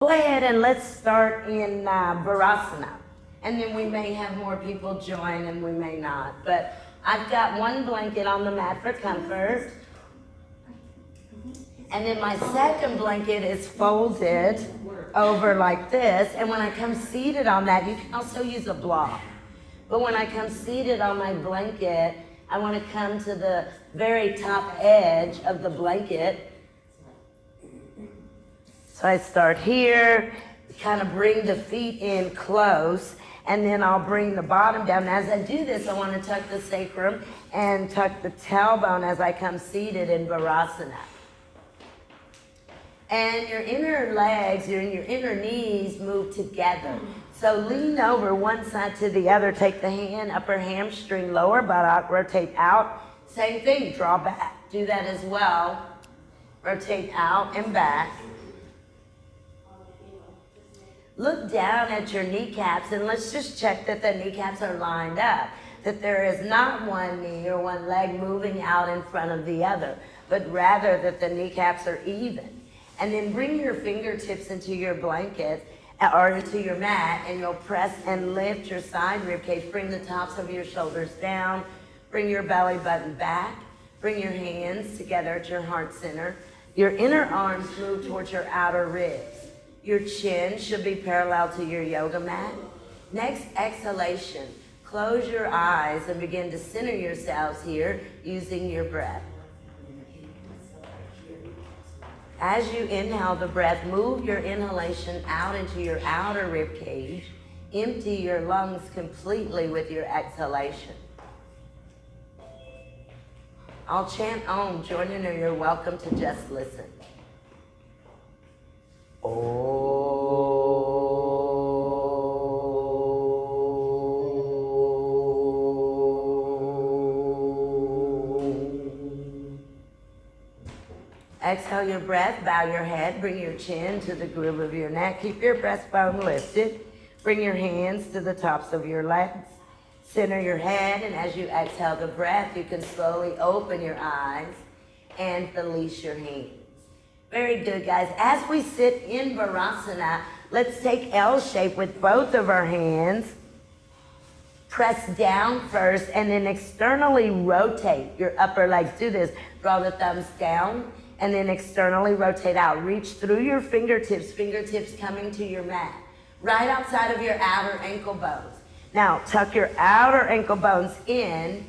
Go ahead and let's start in Virasana. And then we may have more people join and we may not. But I've got one blanket on the mat for comfort. And then my second blanket is folded over like this. And when I come seated on that, you can also use a block. But when I come seated on my blanket, I want to come to the very top edge of the blanket. So I start here, kind of bring the feet in close, and then I'll bring the bottom down. As I do this, I want to tuck the sacrum and tuck the tailbone as I come seated in Virasana. And your inner legs, your inner knees move together. So lean over one side to the other, take the hand, upper hamstring, lower buttock, rotate out. Same thing, draw back. Do that as well. Rotate out and back. Look down at your kneecaps and let's just check that the kneecaps are lined up, that there is not one knee or one leg moving out in front of the other, but rather that the kneecaps are even. And then bring your fingertips into your blanket or into your mat, and you'll press and lift your side rib cage. Bring the tops of your shoulders down. Bring your belly button back. Bring your hands together at your heart center. Your inner arms move towards your outer ribs. Your chin should be parallel to your yoga mat. Next exhalation, close your eyes and begin to center yourselves here using your breath. As you inhale the breath, move your inhalation out into your outer rib cage. Empty your lungs completely with your exhalation. I'll chant Om. Join in or you're welcome to just listen. Exhale your breath, bow your head, bring your chin to the groove of your neck. Keep your breastbone lifted. Bring your hands to the tops of your legs. Center your head, and as you exhale the breath, you can slowly open your eyes and release your hands. Very good, guys. As we sit in Virasana, let's take L shape with both of our hands. Press down first, and then externally rotate your upper legs. Do this. Draw the thumbs down, and then externally rotate out. Reach through your fingertips coming to your mat, right outside of your outer ankle bones. Now, tuck your outer ankle bones in,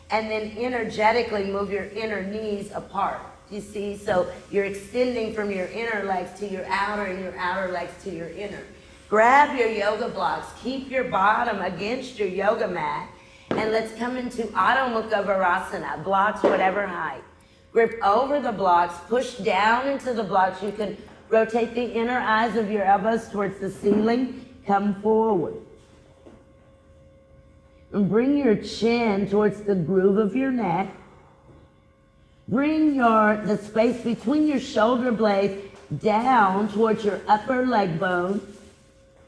and then energetically move your inner knees apart. You see? So you're extending from your inner legs to your outer and your outer legs to your inner. Grab your yoga blocks. Keep your bottom against your yoga mat, and let's come into Adho Mukha Virasana. Blocks whatever height. Grip over the blocks, push down into the blocks. You can rotate the inner eyes of your elbows towards the ceiling. Come forward. And bring your chin towards the groove of your neck. Bring the space between your shoulder blades down towards your upper leg bone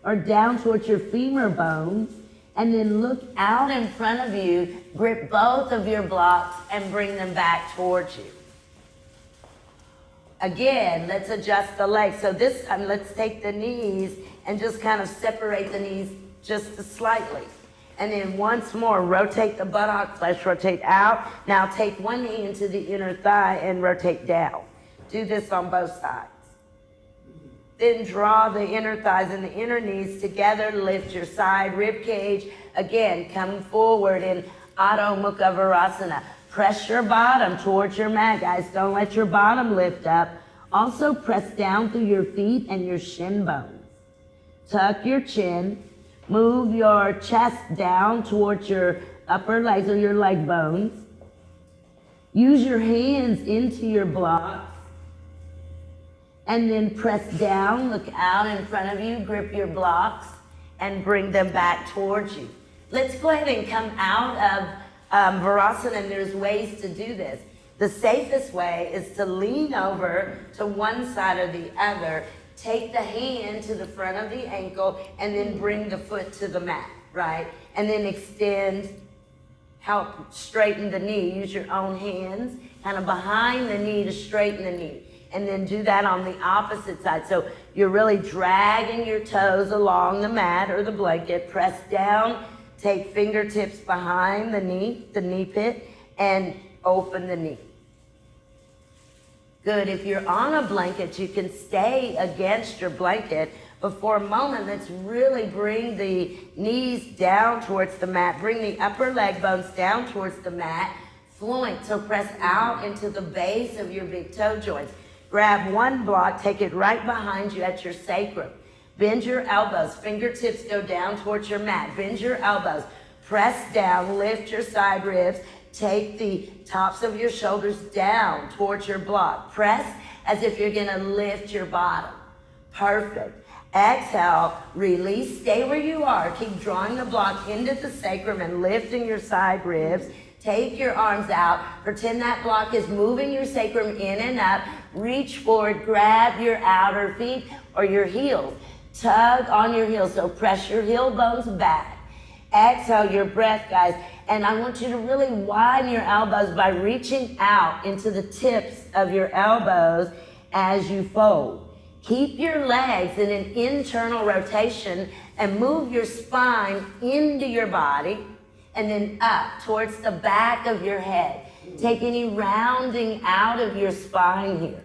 or down towards your femur bones. And then look out in front of you, grip both of your blocks and bring them back towards you. Again, let's adjust the legs. So this time, let's take the knees and just kind of separate the knees just slightly. And then once more, rotate the buttock flesh, rotate out. Now take one hand to the inner thigh and rotate down. Do this on both sides. Then draw the inner thighs and the inner knees together. Lift your side rib cage. Again, come forward in Adho Mukha Virasana. Press your bottom towards your mat, guys. Don't let your bottom lift up. Also press down through your feet and your shin bones. Tuck your chin. Move your chest down towards your upper legs or your leg bones. Use your hands into your blocks. And then press down, look out in front of you, grip your blocks, and bring them back towards you. Let's go ahead and come out of Virasana, and there's ways to do this. The safest way is to lean over to one side or the other. Take the hand to the front of the ankle and then bring the foot to the mat, right? And then extend, help straighten the knee. Use your own hands kind of behind the knee to straighten the knee. and then do that on the opposite side. So you're really dragging your toes along the mat or the blanket, press down, take fingertips behind the knee pit, and open the knee. Good. If you're on a blanket, you can stay against your blanket, but for a moment, let's really bring the knees down towards the mat, bring the upper leg bones down towards the mat, fluent, so press out into the base of your big toe joints. Grab one block, take it right behind you at your sacrum. Bend your elbows, fingertips go down towards your mat. Bend your elbows, press down, lift your side ribs, take the tops of your shoulders down towards your block. Press as if you're gonna lift your bottom. Perfect. Exhale, release, stay where you are. Keep drawing the block into the sacrum and lifting your side ribs. Take your arms out. Pretend that block is moving your sacrum in and up. Reach forward, grab your outer feet or your heels. Tug on your heels, so press your heel bones back. Exhale your breath, guys. And I want you to really widen your elbows by reaching out into the tips of your elbows as you fold. Keep your legs in an internal rotation and move your spine into your body and then up towards the back of your head. Take any rounding out of your spine here.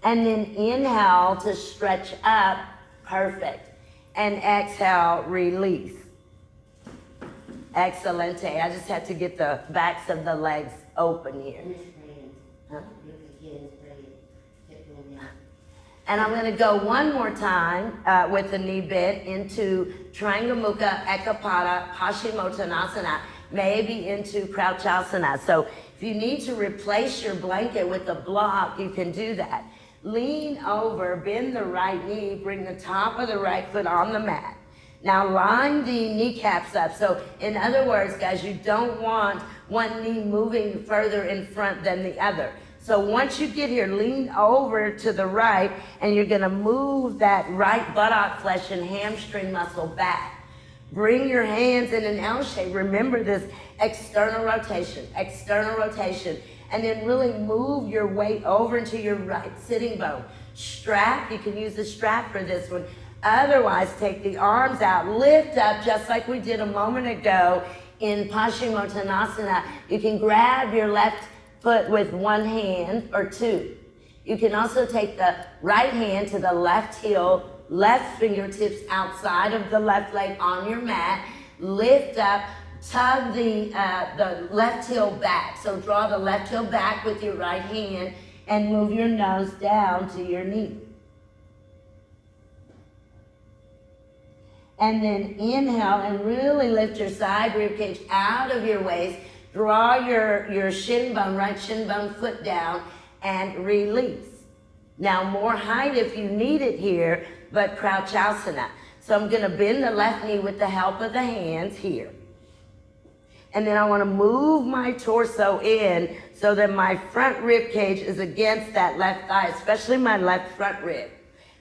And then inhale to stretch up, perfect. And exhale, release. Excelente. I just had to get the backs of the legs open here. Huh? And I'm going to go one more time with the knee bent into Triangle Mukha, Ekapada, Paschimottanasana, maybe into Crouchasana. So if you need to replace your blanket with a block, you can do that. Lean over, bend the right knee, bring the top of the right foot on the mat. Now line the kneecaps up. So in other words, guys, you don't want one knee moving further in front than the other. So once you get here, lean over to the right, and you're gonna move that right buttock flesh and hamstring muscle back. Bring your hands in an L shape. Remember this external rotation, and then really move your weight over into your right sitting bone. Strap, you can use the strap for this one. Otherwise, take the arms out, lift up just like we did a moment ago in Paschimottanasana. You can grab your left foot with one hand or two. You can also take the right hand to the left heel, left fingertips outside of the left leg on your mat. Lift up, tug the left heel back. So draw the left heel back with your right hand and move your nose down to your knee. And then inhale and really lift your side rib cage out of your waist. Draw your shin bone, right shin bone foot down and release. Now more height if you need it here, but Crouchasana. So I'm gonna bend the left knee with the help of the hands here. And then I wanna move my torso in so that my front rib cage is against that left thigh, especially my left front rib.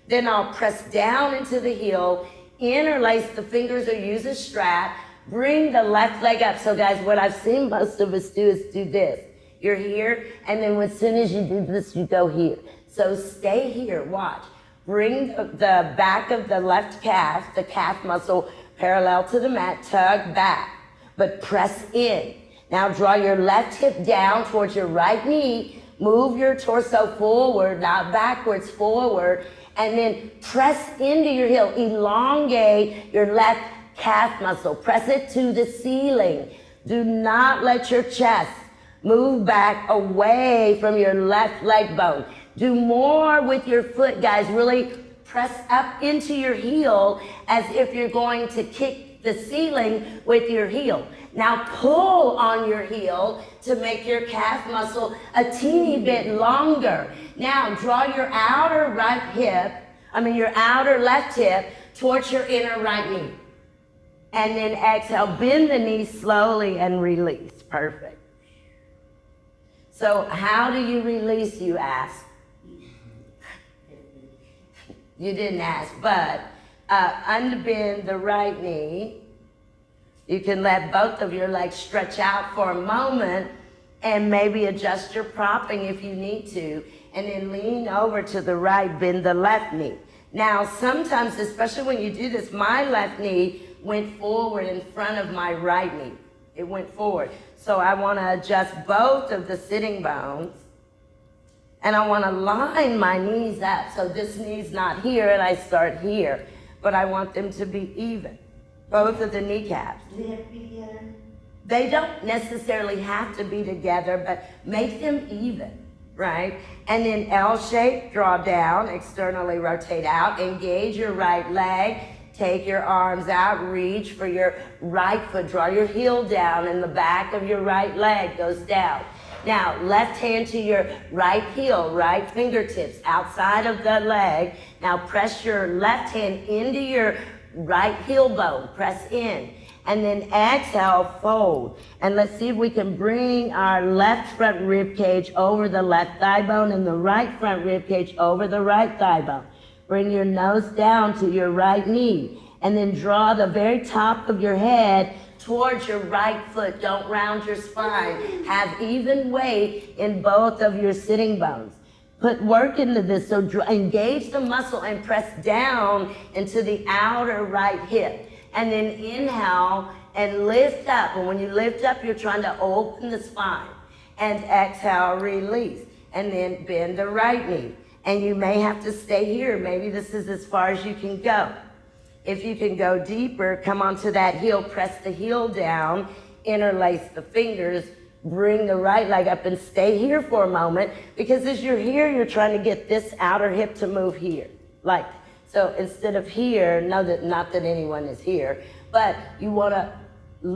Then I'll press down into the heel, interlace the fingers or use a strap, bring the left leg up. So guys, what I've seen most of us do is do this. You're here, and then as soon as you do this, you go here. So stay here, watch. Bring the back of the left calf, the calf muscle parallel to the mat, tug back, but press in. Now draw your left hip down towards your right knee, move your torso forward, not backwards, forward, and then press into your heel, elongate your left calf muscle, press it to the ceiling. Do not let your chest move back away from your left leg bone. Do more with your foot, guys. Really press up into your heel as if you're going to kick the ceiling with your heel. Now pull on your heel to make your calf muscle a teeny bit longer. Now draw your outer left hip towards your inner right knee. And then exhale, bend the knee slowly and release. Perfect. So how do you release, you ask? You didn't ask, but unbend the right knee. You can let both of your legs stretch out for a moment and maybe adjust your propping if you need to, and then lean over to the right, bend the left knee. Now, sometimes, especially when you do this, my left knee went forward in front of my right knee. It went forward. So I want to adjust both of the sitting bones, and I want to line my knees up. So this knee's not here, and I start here, but I want them to be even, both of the kneecaps. Do they have to be together? They don't necessarily have to be together, but make them even, right? And then L shape, draw down, externally rotate out, engage your right leg, take your arms out, reach for your right foot, draw your heel down, and the back of your right leg goes down. Now, left hand to your right heel, right fingertips outside of the leg. Now press your left hand into your right heel bone, press in. And then exhale, fold. And let's see if we can bring our left front rib cage over the left thigh bone and the right front rib cage over the right thigh bone. Bring your nose down to your right knee. And then draw the very top of your head towards your right foot. Don't round your spine. Have even weight in both of your sitting bones. Put work into this, so engage the muscle and press down into the outer right hip. And then inhale and lift up. And when you lift up, you're trying to open the spine. And exhale, release. And then bend the right knee. And you may have to stay here. Maybe this is as far as you can go. If you can go deeper, come onto that heel, press the heel down, interlace the fingers, bring the right leg up and stay here for a moment, because as you're here, you're trying to get this outer hip to move here. Like, so instead of here, not that anyone is here, but you want to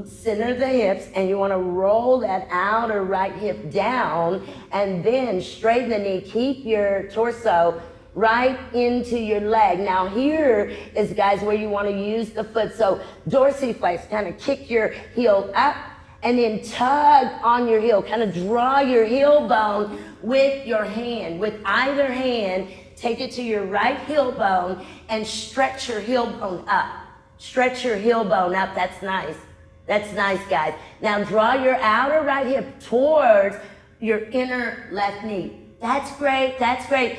center the hips and you want to roll that outer right hip down and then straighten the knee. Keep your torso right into your leg. Now here is, guys, where you want to use the foot. So dorsiflex, kind of kick your heel up and then tug on your heel. Kind of draw your heel bone with your hand, with either hand. Take it to your right heel bone and stretch your heel bone up. Stretch your heel bone up. That's nice. That's nice, guys. Now draw your outer right hip towards your inner left knee. That's great. That's great.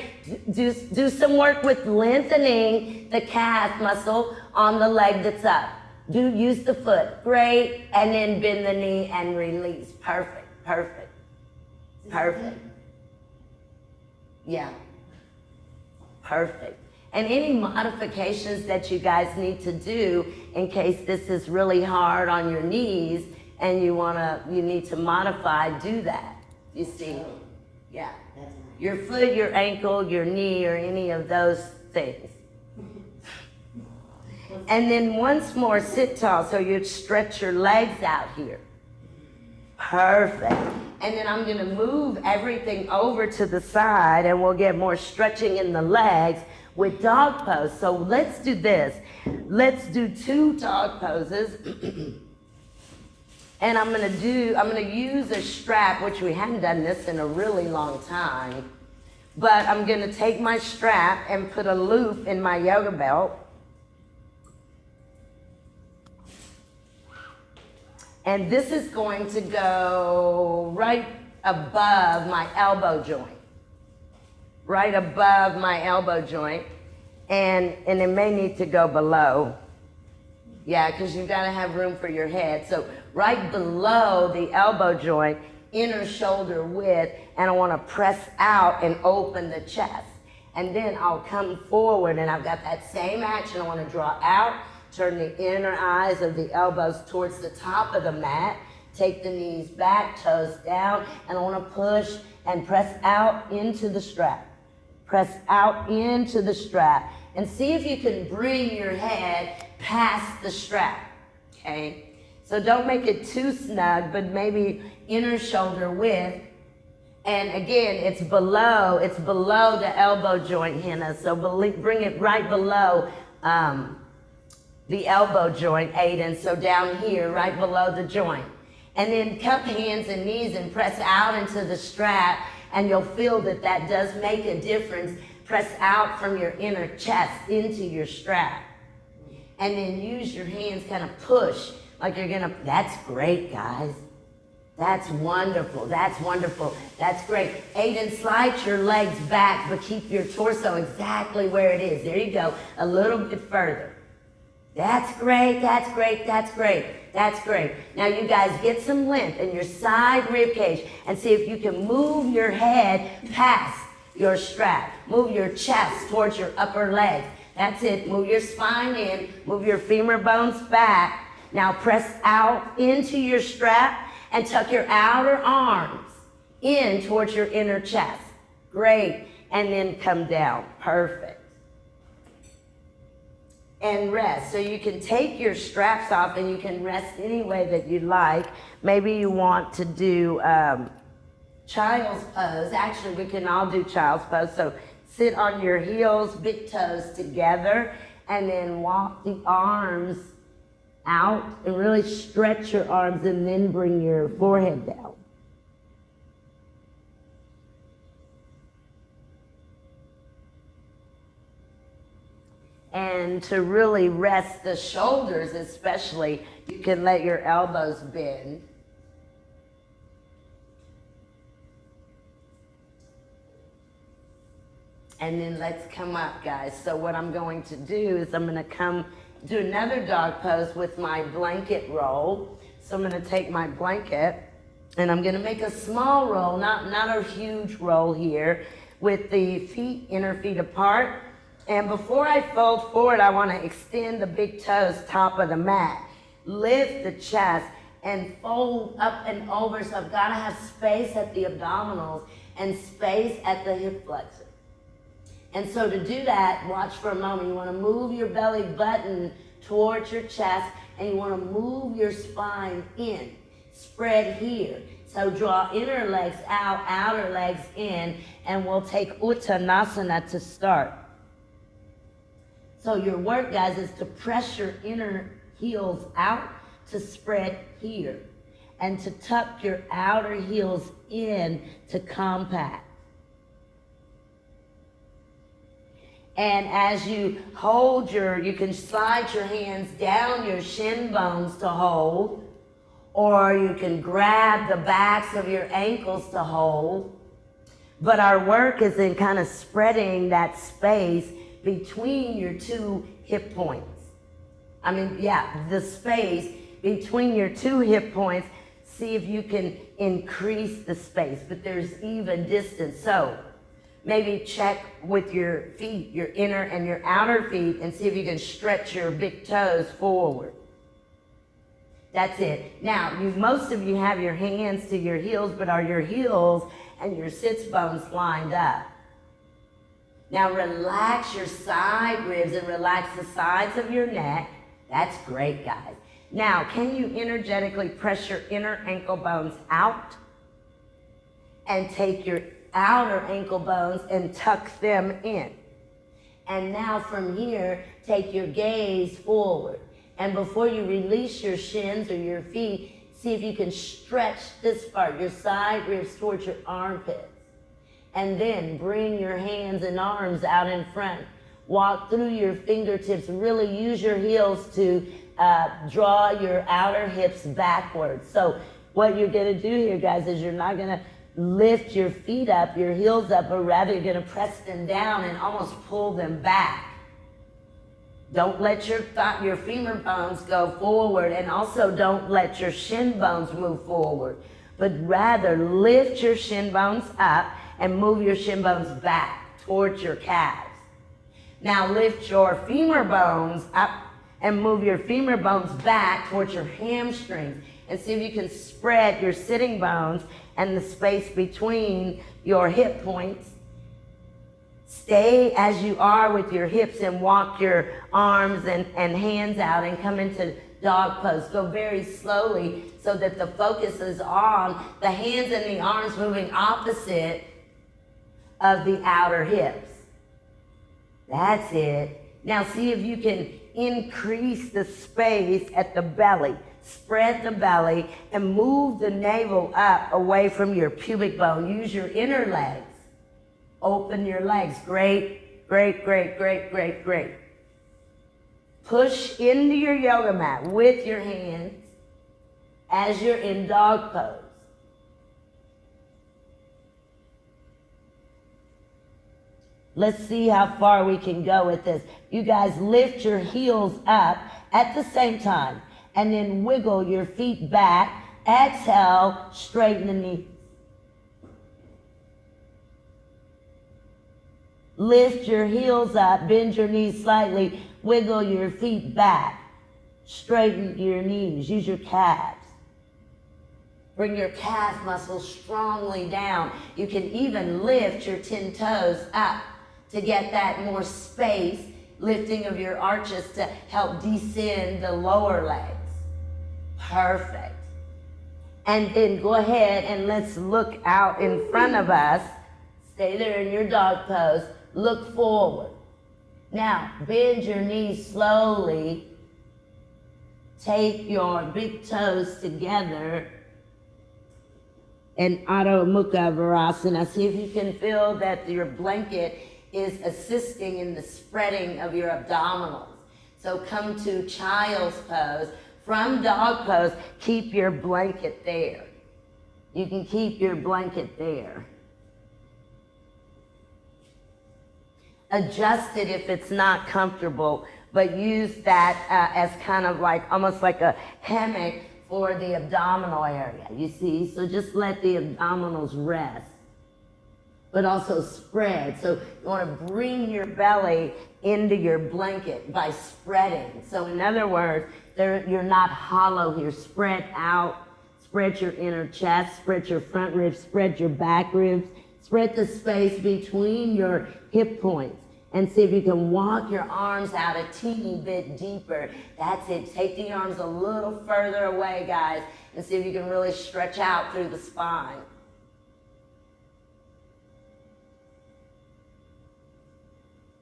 Do some work with lengthening the calf muscle on the leg that's up. Use the foot. Great. And then bend the knee and release. Perfect. Perfect. Perfect. Yeah. Perfect. And any modifications that you guys need to do in case this is really hard on your knees and you need to modify, do that. You see? Yeah. Your foot, your ankle, your knee, or any of those things. And then once more, sit tall, so you stretch your legs out here. Perfect. And then I'm gonna move everything over to the side and we'll get more stretching in the legs with dog pose. So let's do this. Let's do 2 dog poses. And I'm gonna use a strap, which we haven't done this in a really long time. But I'm gonna take my strap and put a loop in my yoga belt. And this is going to go right above my elbow joint. Right above my elbow joint. And it may need to go below. Yeah, because you've got to have room for your head. So right below the elbow joint, inner shoulder width, and I want to press out and open the chest. And then I'll come forward and I've got that same action. I want to draw out. Turn the inner eyes of the elbows towards the top of the mat. Take the knees back, toes down, and I want to push and press out into the strap. Press out into the strap. And see if you can bring your head past the strap, okay? So don't make it too snug, but maybe inner shoulder width. And again, it's below the elbow joint, Hannah. So bring it right below the elbow joint, Aiden. So down here, right below the joint. And then cup hands and knees and press out into the strap, and you'll feel that that does make a difference. Press out from your inner chest into your strap. And then use your hands, kind of push, like you're gonna, that's great, guys. That's wonderful. That's wonderful. That's great. Aiden, slide your legs back, but keep your torso exactly where it is. There you go. A little bit further. That's great. That's great. That's great. That's great. Now you guys get some length in your side rib cage and see if you can move your head past your strap. Move your chest towards your upper legs. That's it. Move your spine in. Move your femur bones back. Now press out into your strap and tuck your outer arms in towards your inner chest. Great. And then come down. Perfect. And rest. So you can take your straps off and you can rest any way that you like. Maybe you want to do child's pose. Actually, we can all do child's pose. So sit on your heels, big toes together, and then walk the arms out and really stretch your arms and then bring your forehead down. And to really rest the shoulders especially, you can let your elbows bend. And then let's come up, guys. So what I'm going to do is I'm gonna come do another dog pose with my blanket roll. So I'm gonna take my blanket and I'm gonna make a small roll, not a huge roll here, with the feet, inner feet apart. And before I fold forward, I wanna extend the big toes top of the mat. Lift the chest and fold up and over. So I've gotta have space at the abdominals and space at the hip flexor. And so to do that, watch for a moment. You wanna move your belly button towards your chest and you wanna move your spine in. Spread here. So draw inner legs out, outer legs in, and we'll take Uttanasana to start. So your work, guys, is to press your inner heels out to spread here and to tuck your outer heels in to compact. And as you hold you can slide your hands down your shin bones to hold, or you can grab the backs of your ankles to hold. But our work is in kind of spreading that space between your two hip points. The space between your two hip points. See if you can increase the space, but there's even distance. So maybe check with your feet, your inner and your outer feet, and see if you can stretch your big toes forward. That's it. Now, most of you have your hands to your heels, but are your heels and your sits bones lined up? Now relax your side ribs and relax the sides of your neck. That's great, guys. Now, can you energetically press your inner ankle bones out and take your outer ankle bones and tuck them in? And now from here, take your gaze forward. And before you release your shins or your feet, see if you can stretch this part, your side ribs towards your armpits. And then bring your hands and arms out in front. Walk through your fingertips. Really use your heels to draw your outer hips backwards. So what you're gonna do here, guys, is you're not gonna lift your feet up, your heels up, but rather you're gonna press them down and almost pull them back. Don't let your femur bones go forward, and also don't let your shin bones move forward, but rather lift your shin bones up and move your shin bones back towards your calves. Now lift your femur bones up and move your femur bones back towards your hamstrings, and see if you can spread your sitting bones and the space between your hip points. Stay as you are with your hips and walk your arms and hands out and come into dog pose. Go very slowly so that the focus is on the hands and the arms moving opposite of the outer hips. That's it. Now see if you can increase the space at the belly. Spread the belly and move the navel up away from your pubic bone. Use your inner legs. Open your legs. Great, great, great, great, great, great. Push into your yoga mat with your hands as you're in dog pose. Let's see how far we can go with this. You guys lift your heels up at the same time and then wiggle your feet back. Exhale, straighten the knees. Lift your heels up, bend your knees slightly, wiggle your feet back. Straighten your knees, use your calves. Bring your calf muscles strongly down. You can even lift your 10 toes up to get that more space, lifting of your arches to help descend the lower legs. Perfect. And then go ahead and let's look out in front of us. Stay there in your dog pose. Look forward. Now, bend your knees slowly. Take your big toes together in Adho Mukha Virasana. See if you can feel that your blanket is assisting in the spreading of your abdominals. So come to child's pose. From dog pose, keep your blanket there. You can keep your blanket there. Adjust it if it's not comfortable, but use that as kind of like, almost like a hammock for the abdominal area, you see? So just let the abdominals rest, but also spread. So you want to bring your belly into your blanket by spreading. So in other words, you're not hollow here. Spread out, spread your inner chest, spread your front ribs, spread your back ribs, spread the space between your hip points. And see if you can walk your arms out a teeny bit deeper. That's it. Take the arms a little further away, guys, and see if you can really stretch out through the spine.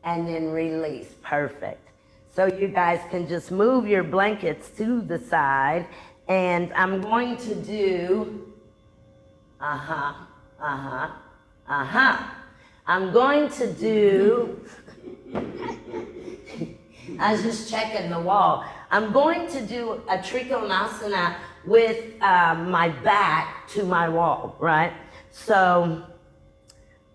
And then release. Perfect. So you guys can just move your blankets to the side, and I'm going to do, I'm going to do, I was just checking the wall. I'm going to do a Trikonasana with my back to my wall, right? So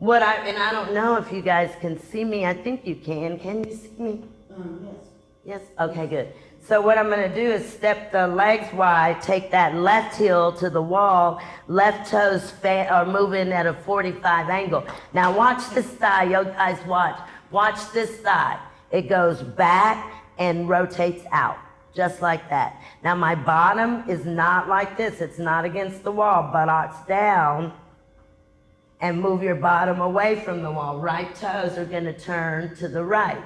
and I don't know if you guys can see me. I think you can. Can you see me? Yes. Yes? Okay, good. So what I'm going to do is step the legs wide, take that left heel to the wall, left toes are moving at a 45 angle. Now watch this thigh, yo guys watch. Watch this thigh. It goes back and rotates out, just like that. Now my bottom is not like this. It's not against the wall. Buttocks down, and move your bottom away from the wall. Right toes are going to turn to the right.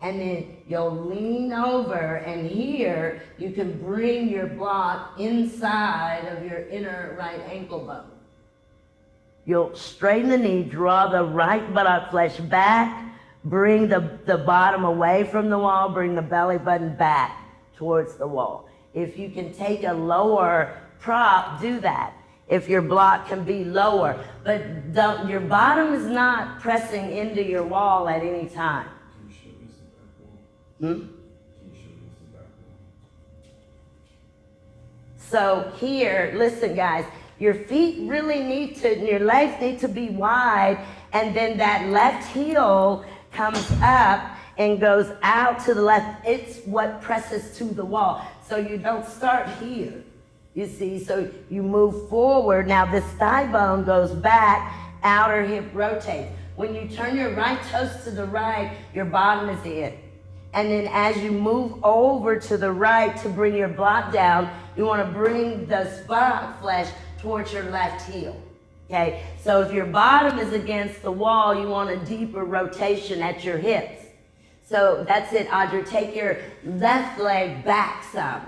And then you'll lean over, and here you can bring your block inside of your inner right ankle bone. You'll straighten the knee, draw the right buttock flesh back, bring the bottom away from the wall, bring the belly button back towards the wall. If you can take a lower prop, do that. If your block can be lower, but your bottom is not pressing into your wall at any time. So here, listen guys, your feet really need to, and your legs need to be wide, and then that left heel comes up and goes out to the left. It's what presses to the wall. So you don't start here, you see, so you move forward. Now this thigh bone goes back, outer hip rotates. When you turn your right toes to the right, your bottom is in. And then as you move over to the right to bring your block down, you want to bring the buttock flesh towards your left heel. Okay, so if your bottom is against the wall, you want a deeper rotation at your hips. So that's it, Audrey. Take your left leg back some.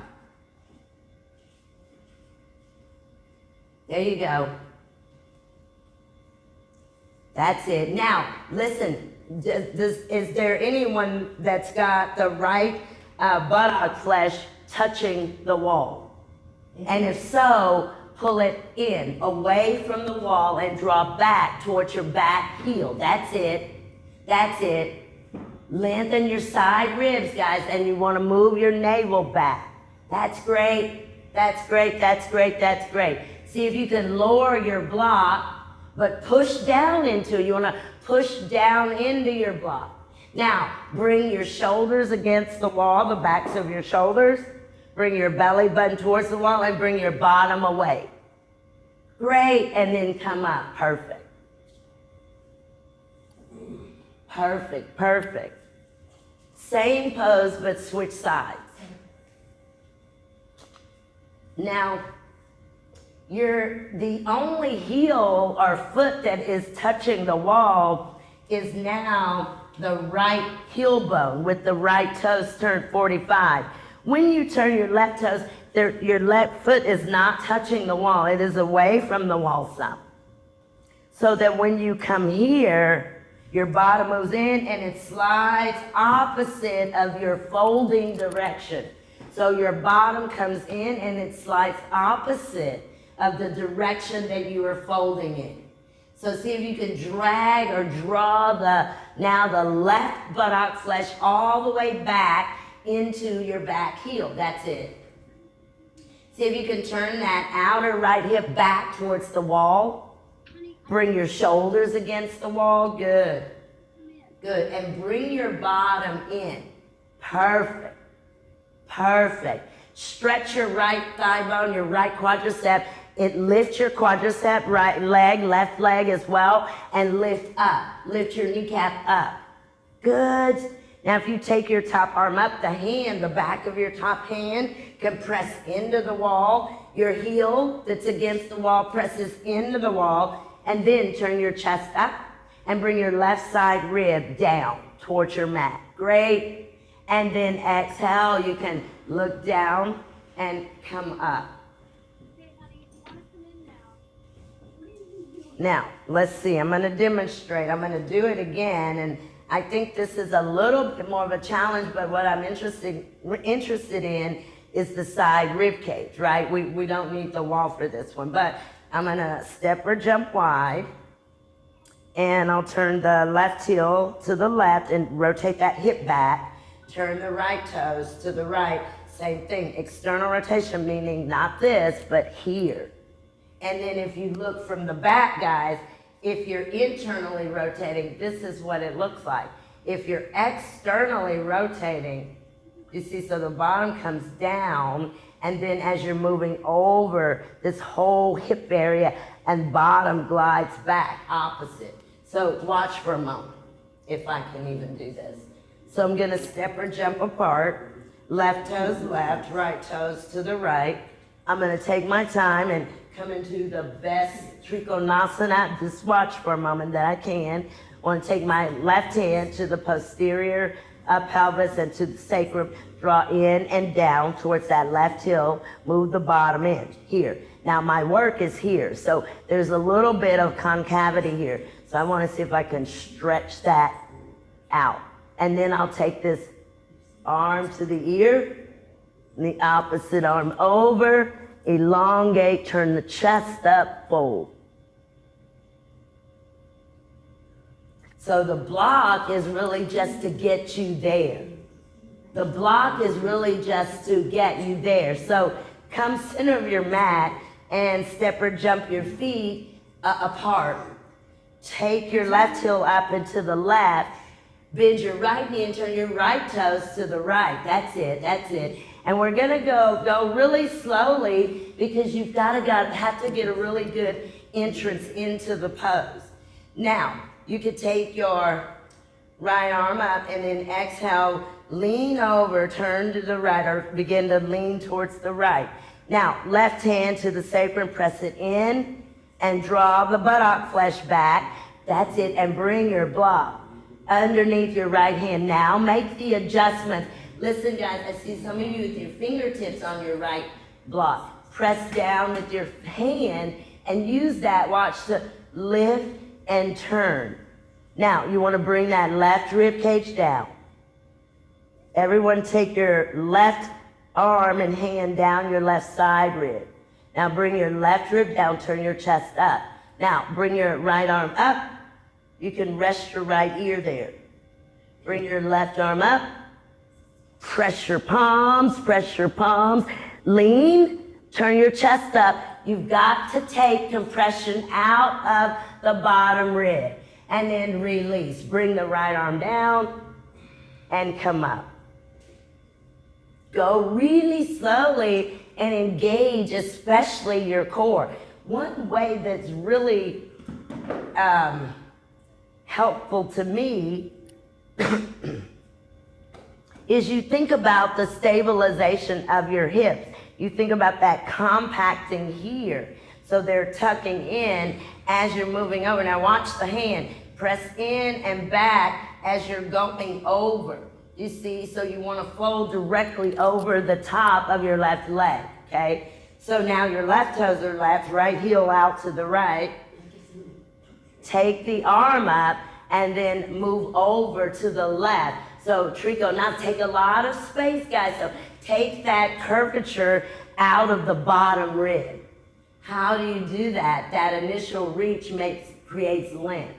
There you go. That's it. Now, listen. Is there anyone that's got the right buttock flesh touching the wall? And if so, pull it in, away from the wall, and draw back towards your back heel. That's it. That's it. Lengthen your side ribs, guys, and you want to move your navel back. That's great. That's great. That's great. That's great. See if you can lower your block, but push down into it. You want to push down into your block. Now, bring your shoulders against the wall, the backs of your shoulders. Bring your belly button towards the wall and bring your bottom away. Great, and then come up, perfect. Perfect, perfect. Same pose, but switch sides. Now, the only heel or foot that is touching the wall is now the right heel bone with the right toes turned 45. When you turn your left toes, your left foot is not touching the wall. It is away from the wall some. So that when you come here, your bottom moves in and it slides opposite of your folding direction. So your bottom comes in and it slides opposite of the direction that you are folding in. So see if you can drag or draw now the left buttock flesh all the way back into your back heel. That's it. See if you can turn that outer right hip back towards the wall. Bring your shoulders against the wall. Good. Good. And bring your bottom in. Perfect. Perfect. Stretch your right thigh bone, your right quadricep. It lifts your quadricep, right leg, left leg as well, and lift up. Lift your kneecap up. Good. Now if you take your top arm up, the back of your top hand can press into the wall. Your heel that's against the wall presses into the wall, and then turn your chest up and bring your left side rib down towards your mat. Great. And then exhale, you can look down and come up. Now, let's see, I'm gonna demonstrate. I'm gonna do it again, and I think this is a little bit more of a challenge, but what I'm interested in is the side rib cage, right? We don't need the wall for this one, but I'm gonna step or jump wide, and I'll turn the left heel to the left and rotate that hip back. Turn the right toes to the right. Same thing, external rotation, meaning not this, but here. And then if you look from the back, guys, if you're internally rotating, this is what it looks like. If you're externally rotating, you see, so the bottom comes down, and then as you're moving over, this whole hip area and bottom glides back opposite. So watch for a moment, if I can even do this. So I'm gonna step or jump apart, left toes left, right toes to the right. I'm gonna take my time and come into the best Trikonasana. Just watch for a moment that I can. I want to take my left hand to the posterior pelvis and to the sacrum. Draw in and down towards that left heel. Move the bottom in here. Now my work is here, so there's a little bit of concavity here. So I want to see if I can stretch that out. And then I'll take this arm to the ear, and the opposite arm over. Elongate, turn the chest up, fold. So the block is really just to get you there. The block is really just to get you there. So come center of your mat and step or jump your feet apart. Take your left heel up and to the left. Bend your right knee and turn your right toes to the right. That's it, that's it. And we're gonna go really slowly because you've have to get a really good entrance into the pose. Now, you could take your right arm up and then exhale, lean over, turn to the right, or begin to lean towards the right. Now, left hand to the sacrum, press it in and draw the buttock flesh back. That's it, and bring your block underneath your right hand. Now, make the adjustment. Listen, guys, I see some of you with your fingertips on your right block. Press down with your hand and use that, watch, to lift and turn. Now, you want to bring that left rib cage down. Everyone take your left arm and hand down your left side rib. Now, bring your left rib down, turn your chest up. Now, bring your right arm up. You can rest your right ear there. Bring your left arm up. Press your palms, lean, turn your chest up. You've got to take compression out of the bottom rib. and then release. Bring the right arm down and come up. Go really slowly and engage especially your core. One way that's really helpful to me is you think about the stabilization of your hips. You think about that compacting here. So they're tucking in as you're moving over. Now watch the hand. Press in and back as you're going over. You see, so you want to fold directly over the top of your left leg, okay? So now your left toes are left, right heel out to the right. Take the arm up and then move over to the left. So Trico, now take a lot of space, guys. So take that curvature out of the bottom rib. How do you do that? That initial reach creates length.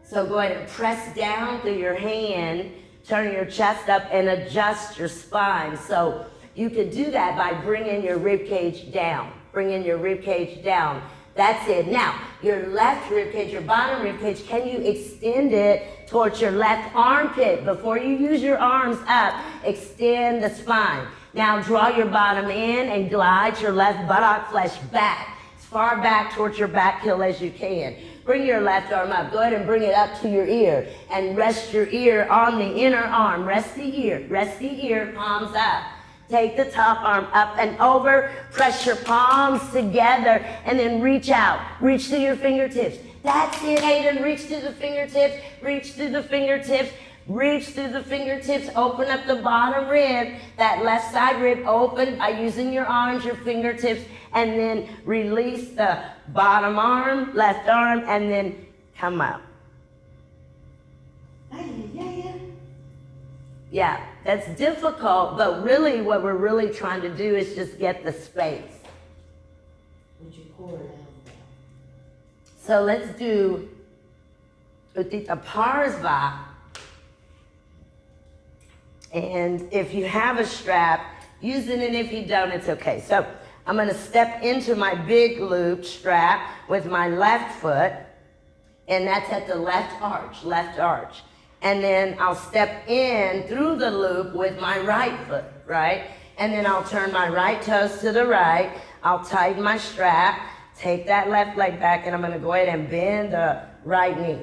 So go ahead and press down through your hand, turn your chest up and adjust your spine. So you could do that by bringing your rib cage down. Bringing your rib cage down. That's it. Now, your left rib cage, your bottom rib cage, can you extend it towards your left armpit? Before you use your arms up, extend the spine. Now draw your bottom in and glide your left buttock flesh back, as far back towards your back heel as you can. Bring your left arm up. Go ahead and bring it up to your ear and rest your ear on the inner arm. Rest the ear, palms up. Take the top arm up and over, press your palms together, and then reach out. Reach to your fingertips. That's it, Hayden. Reach to the fingertips, reach to the fingertips, reach through the fingertips. Open up the bottom rib, that left side rib open by using your arms, your fingertips, and then release the bottom arm, left arm, and then come up. Yeah, that's difficult, but really what we're really trying to do is just get the space. Put your core down. So let's do Uttita Parsva. And if you have a strap, use it, and if you don't, it's okay. So I'm gonna step into my big loop strap with my left foot, and that's at the left arch. And then I'll step in through the loop with my right foot, right? And then I'll turn my right toes to the right. I'll tighten my strap, take that left leg back, and I'm gonna go ahead and bend the right knee.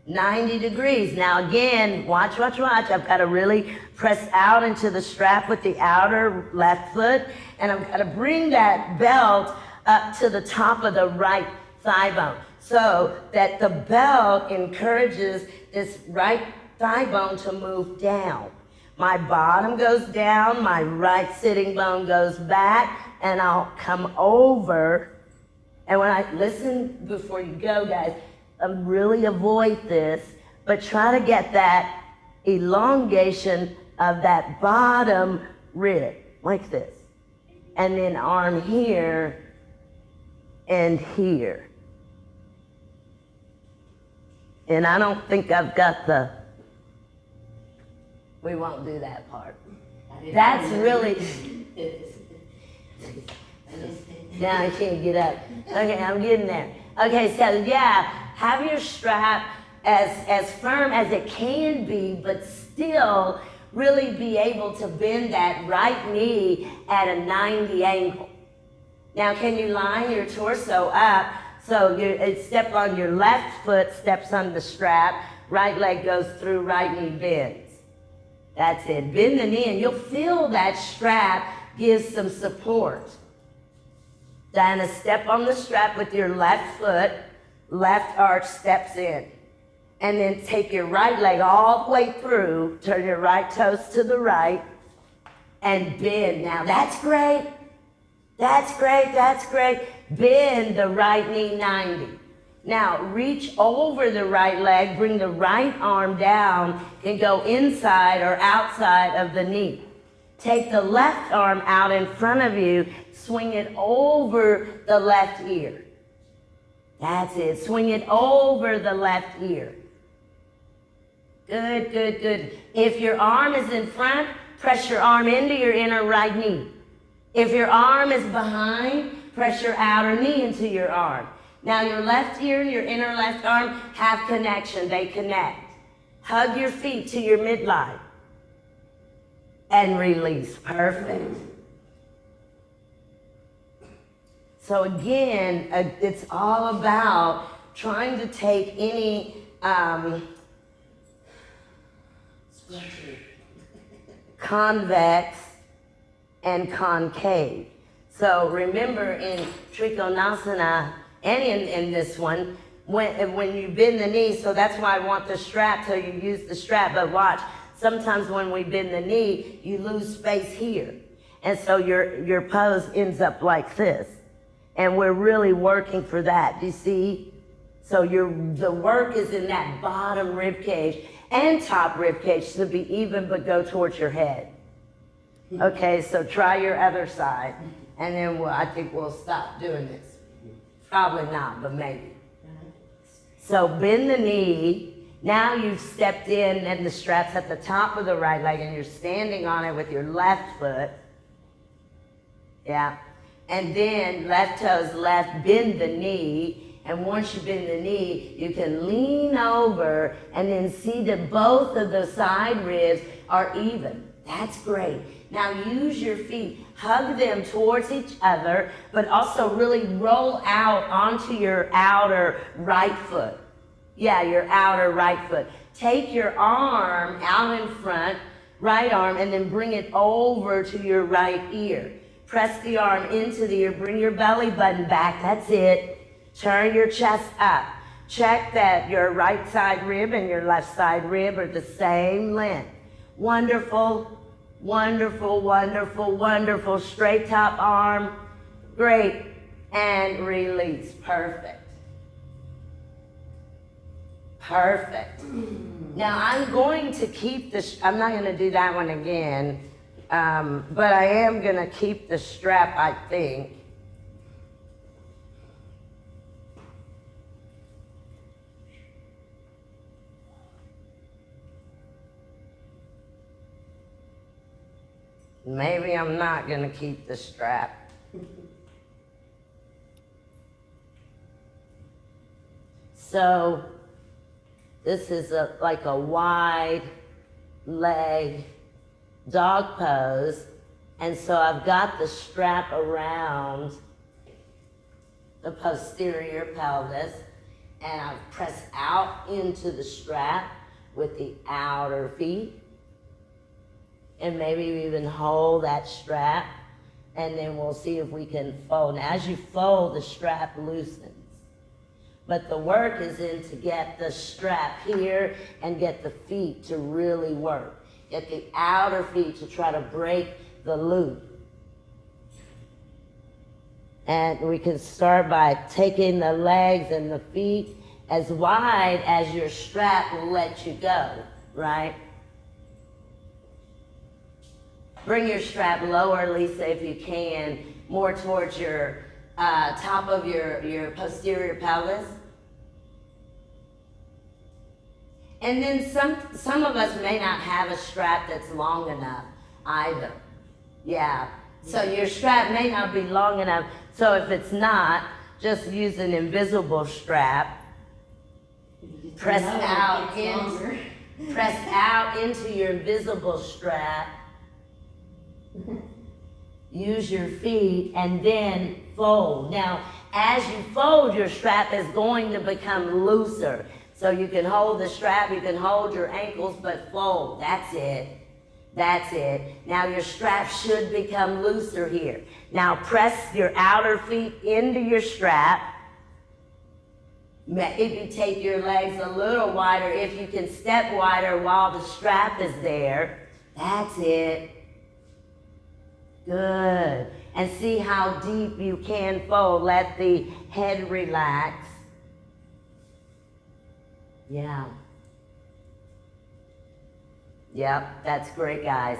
90 degrees. Now again, watch. I've got to really press out into the strap with the outer left foot, and I've got to bring that belt up to the top of the right thigh bone so that the belt encourages this right thigh bone to move down. My bottom goes down, my right sitting bone goes back, and I'll come over. And when I listen before you go, guys, really avoid this, but try to get that elongation of that bottom rib, like this. And then arm here and here. And I don't think I've got we won't do that part. That's really, now I can't get up. Okay, I'm getting there. Okay, so yeah, have your strap as firm as it can be, but still really be able to bend that right knee at a 90 angle. Now, can you line your torso up so step on your left foot, steps on the strap, right leg goes through, right knee bends. That's it. Bend the knee, and you'll feel that strap gives some support. Diana, step on the strap with your left foot, left arch steps in. And then take your right leg all the way through, turn your right toes to the right, and bend. Now that's great. That's great. Bend the right knee 90. Now reach over the right leg, bring the right arm down, and go inside or outside of the knee. Take the left arm out in front of you, swing it over the left ear. That's it, swing it over the left ear. Good. If your arm is in front, press your arm into your inner right knee. If your arm is behind, press your outer knee into your arm. Now your left ear and your inner left arm have connection, they connect. Hug your feet to your midline. And release, perfect. So again, it's all about trying to take any, convex and concave. So remember in Trikonasana and in this one, when you bend the knee, so that's why I want the strap till you use the strap, but watch, sometimes when we bend the knee, you lose space here. And so your pose ends up like this. And we're really working for that, do you see? So the work is in that bottom rib cage and top rib cage to be even, but go towards your head. Okay, so try your other side, and then I think we'll stop doing this. Probably not, but maybe. So bend the knee. Now you've stepped in and the strap's at the top of the right leg and you're standing on it with your left foot. Yeah. And then left toes left, bend the knee. And once you bend the knee, you can lean over and then see that both of the side ribs are even. That's great. Now use your feet, hug them towards each other, but also really roll out onto your outer right foot. Yeah, your outer right foot. Take your arm out in front, right arm, and then bring it over to your right ear. Press the arm into the ear, bring your belly button back, that's it. Turn your chest up. Check that your right side rib and your left side rib are the same length. Wonderful, wonderful, wonderful, wonderful. Straight top arm, great. And release, perfect. Perfect. Now I'm going to keep this, I'm not gonna do that one again, but I am gonna keep the strap, I think. Maybe I'm not gonna keep the strap. So, this is like a wide leg dog pose. And so I've got the strap around the posterior pelvis and I've pressed out into the strap with the outer feet. And maybe even hold that strap and then we'll see if we can fold. Now as you fold, the strap loosens. But the work is in to get the strap here and get the feet to really work. Get the outer feet to try to break the loop. And we can start by taking the legs and the feet as wide as your strap will let you go, right? Bring your strap lower, Lisa, if you can, more towards your top of your posterior pelvis. And then some of us may not have a strap that's long enough either. Yeah, so your strap may not be long enough. So if it's not, just use an invisible strap. Press out into your invisible strap. Use your feet and then fold. Now, as you fold, your strap is going to become looser. So you can hold the strap, you can hold your ankles, but fold. That's it. That's it. Now your strap should become looser here. Now press your outer feet into your strap. Maybe take your legs a little wider if you can step wider while the strap is there. That's it. Good. And see how deep you can fold. Let the head relax. Yeah. Yep, that's great, guys.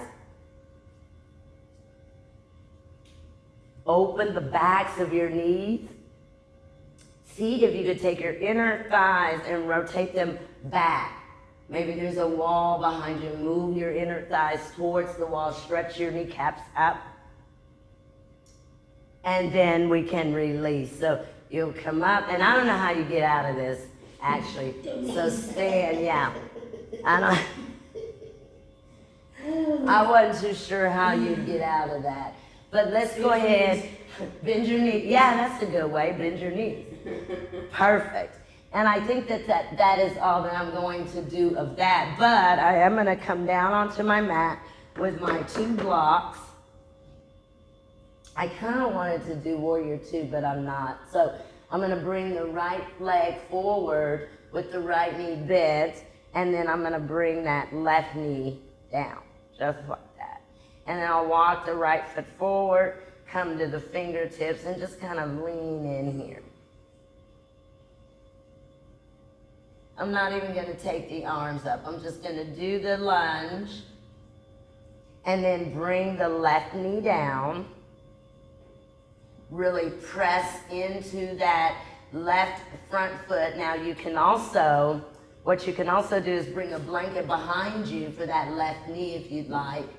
Open the backs of your knees. See if you could take your inner thighs and rotate them back. Maybe there's a wall behind you. Move your inner thighs towards the wall. Stretch your kneecaps up. And then we can release. So you'll come up, and I don't know how you get out of this, actually. So stand, yeah. I wasn't too sure how you'd get out of that. But let's go ahead, bend your knees. Yeah, that's a good way, bend your knees. Perfect. And I think that is all that I'm going to do of that. But I am gonna come down onto my mat with my 2 blocks. I kind of wanted to do warrior 2, but I'm not. So I'm gonna bring the right leg forward with the right knee bent, and then I'm gonna bring that left knee down, just like that. And then I'll walk the right foot forward, come to the fingertips, and just kind of lean in here. I'm not even gonna take the arms up. I'm just gonna do the lunge, and then bring the left knee down. Really press into that left front foot. Now you can also, what you can also do is bring a blanket behind you for that left knee if you'd like.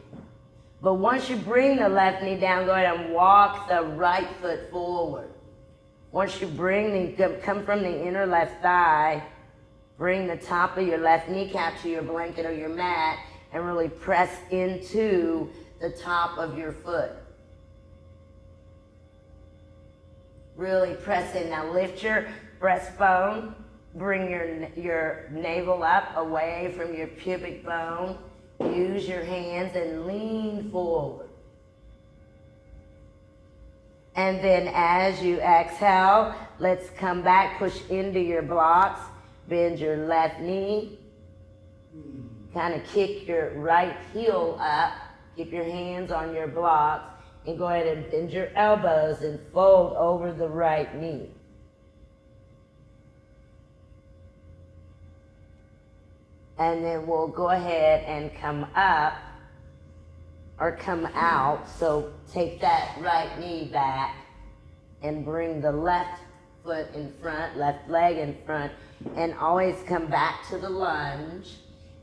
But once you bring the left knee down, go ahead and walk the right foot forward. Once you come from the inner left thigh, bring the top of your left kneecap to your blanket or your mat and really press into the top of your foot. Really press in. Now lift your breastbone, bring your navel up away from your pubic bone. Use your hands and lean forward. And then as you exhale, let's come back, push into your blocks, bend your left knee, kind of kick your right heel up, keep your hands on your blocks, and go ahead and bend your elbows and fold over the right knee. And then we'll go ahead and come up or come out. So take that right knee back and bring the left foot in front, left leg in front, and always come back to the lunge,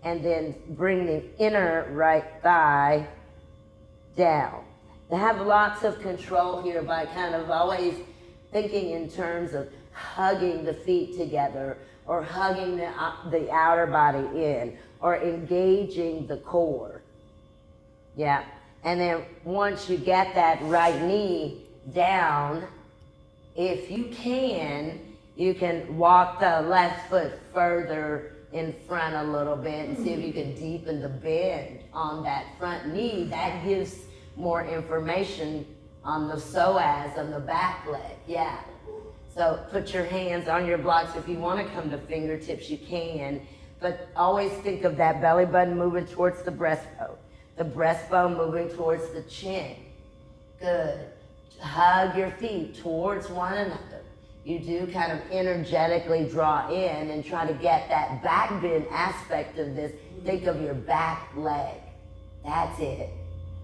and then bring the inner right thigh down. To have lots of control here by kind of always thinking in terms of hugging the feet together, or hugging the outer body in, or engaging the core. Yeah, and then once you get that right knee down, if you can walk the left foot further in front a little bit and see if you can deepen the bend on that front knee. That gives more information on the psoas, on the back leg, yeah. So put your hands on your blocks. If you want to come to fingertips, you can. But always think of that belly button moving towards the breastbone. The breastbone moving towards the chin. Good. Hug your feet towards one another. You do kind of energetically draw in and try to get that back bend aspect of this. Think of your back leg. That's it.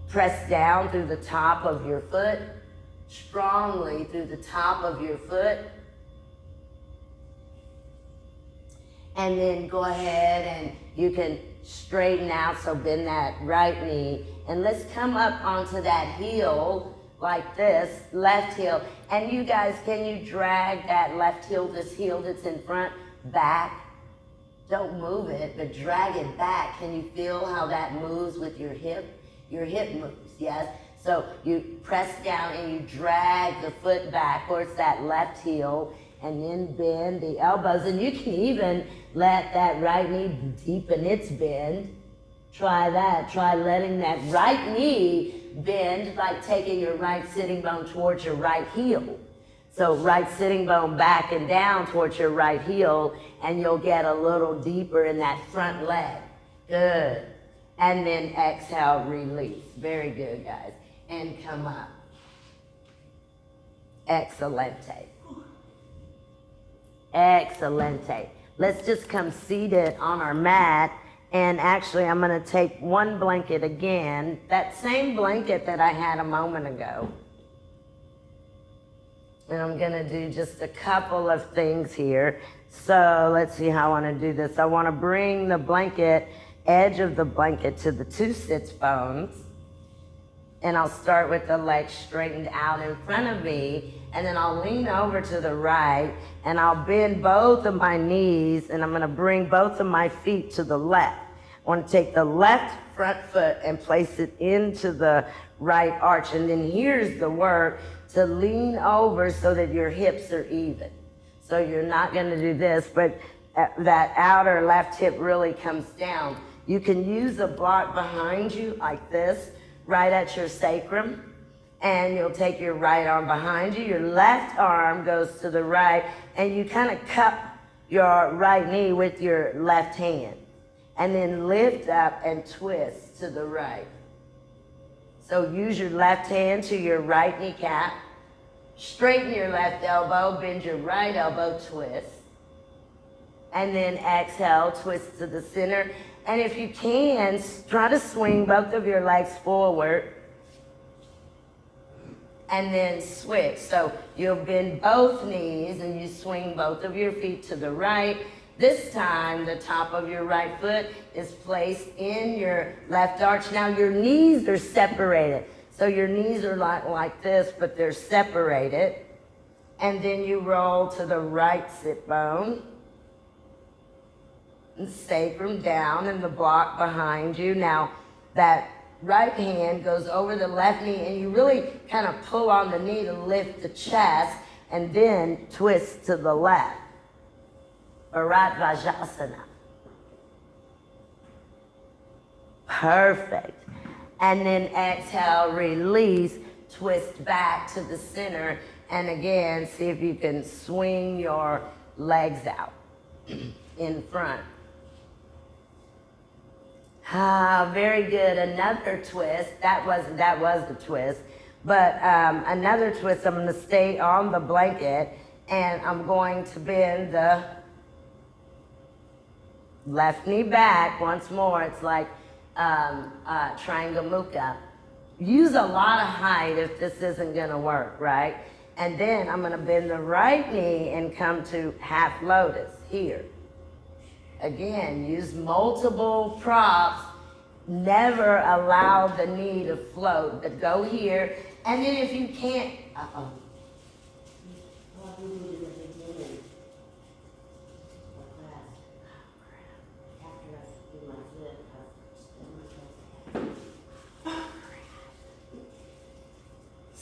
Press down through the top of your foot. Strongly through the top of your foot, and then go ahead and you can straighten out, so bend that right knee, and let's come up onto that heel like this, left heel. And you guys, can you drag that left heel, this heel that's in front, back? Don't move it, but drag it back. Can you feel how that moves with your hip? Your hip moves, yes? So you press down and you drag the foot back towards that left heel, and then bend the elbows. And you can even let that right knee deepen its bend. Try that. Try letting that right knee bend, like taking your right sitting bone towards your right heel. So right sitting bone back and down towards your right heel, and you'll get a little deeper in that front leg. Good. And then exhale, release. Very good, guys. And come up. Excelente. Excelente. Let's just come seated on our mat. And actually, I'm going to take one blanket again. That same blanket that I had a moment ago. And I'm going to do just a couple of things here. So let's see how I want to do this. I want to bring the blanket, edge of the blanket, to the 2 sits bones. And I'll start with the legs straightened out in front of me, and then I'll lean over to the right, and I'll bend both of my knees, and I'm gonna bring both of my feet to the left. I wanna take the left front foot and place it into the right arch, and then here's the work to lean over so that your hips are even. So you're not gonna do this, but that outer left hip really comes down. You can use a block behind you like this, right at your sacrum, and you'll take your right arm behind you, your left arm goes to the right, and you kind of cup your right knee with your left hand, and then lift up and twist to the right. So use your left hand to your right kneecap, straighten your left elbow, bend your right elbow, twist, and then exhale, twist to the center. And if you can, try to swing both of your legs forward and then switch. So you'll bend both knees and you swing both of your feet to the right. This time, the top of your right foot is placed in your left arch. Now your knees are separated. So your knees are like this, but they're separated. And then you roll to the right sit bone. And sacrum down and the block behind you. Now that right hand goes over the left knee and you really kind of pull on the knee to lift the chest and then twist to the left. Bharat Vajrasana. Perfect. And then exhale, release, twist back to the center, and again, see if you can swing your legs out in front. Very good. Another twist. That was the twist. But another twist, I'm going to stay on the blanket, and I'm going to bend the left knee back once more. It's like triangle mukha. Use a lot of height if this isn't going to work, right? And then I'm going to bend the right knee and come to half lotus here. Again, use multiple props. Never allow the knee to float, but go here. And then if you can't,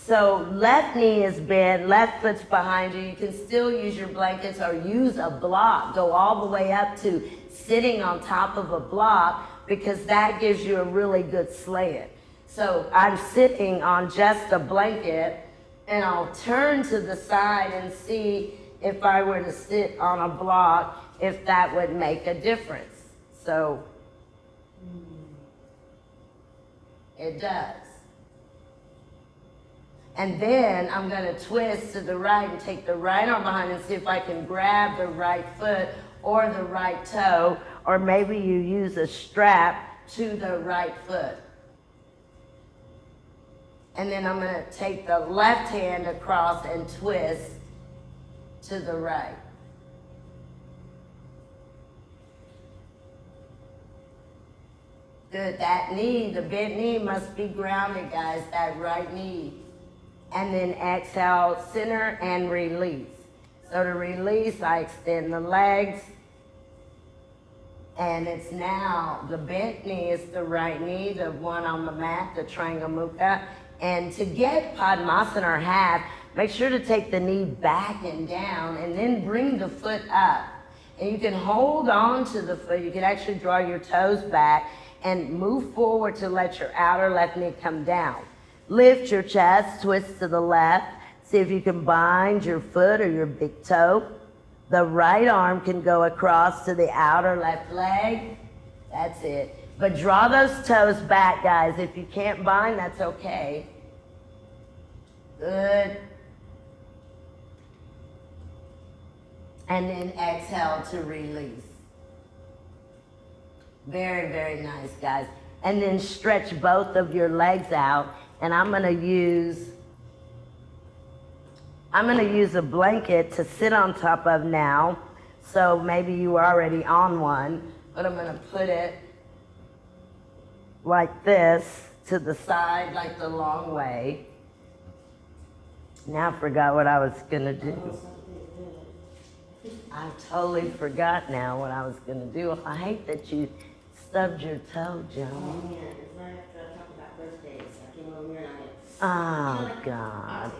So left knee is bent, left foot's behind you. You can still use your blankets or use a block. Go all the way up to sitting on top of a block because that gives you a really good slant. So I'm sitting on just a blanket and I'll turn to the side and see if I were to sit on a block, if that would make a difference. So it does. And then I'm going to twist to the right and take the right arm behind and see if I can grab the right foot or the right toe, or maybe you use a strap to the right foot. And then I'm going to take the left hand across and twist to the right. Good. That knee, the bent knee must be grounded, guys, that right knee. And then exhale, center and release. So to release, I extend the legs. And it's now, the bent knee is the right knee, the one on the mat, the triangle mukha. And to get Padmasana or half, make sure to take the knee back and down and then bring the foot up. And you can hold on to the foot. You can actually draw your toes back and move forward to let your outer left knee come down. Lift your chest, twist to the left. See if you can bind your foot or your big toe. The right arm can go across to the outer left leg. That's it. But draw those toes back, guys. If you can't bind, that's okay. Good. And then exhale to release. Very, very nice, guys. And then stretch both of your legs out. And I'm gonna use a blanket to sit on top of now. So maybe you are already on one, but I'm gonna put it like this to the side like the long way. Now I forgot what I was gonna do. I totally forgot now what I was gonna do. I hate that you stubbed your toe, Joe. Oh, man, it's right after I talked about birthdays. I came over here and Oh, God.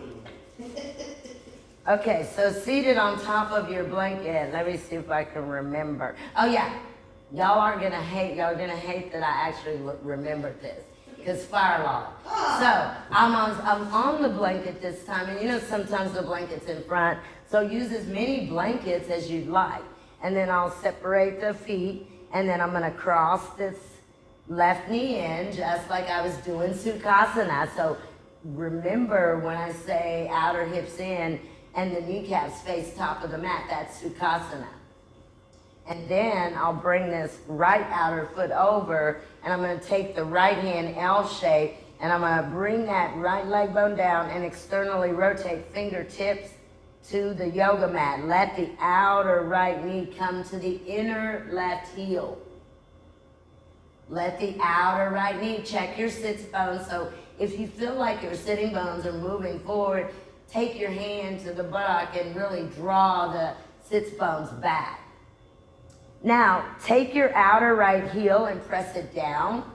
Okay, so seated on top of your blanket, let me see if I can remember. Oh yeah, y'all are gonna hate that I actually remembered this, because fire alarm. So I'm on the blanket this time, and you know sometimes the blanket's in front, so use as many blankets as you'd like. And then I'll separate the feet, and then I'm gonna cross this left knee in, just like I was doing Sukhasana. So remember when I say outer hips in, and the kneecaps face top of the mat, that's Sukhasana. And then I'll bring this right outer foot over, and I'm gonna take the right hand L shape, and I'm gonna bring that right leg bone down and externally rotate fingertips to the yoga mat. Let the outer right knee come to the inner left heel. Let the outer right knee, check your sits bones. So if you feel like your sitting bones are moving forward, take your hand to the buttock and really draw the sits bones back. Now, take your outer right heel and press it down.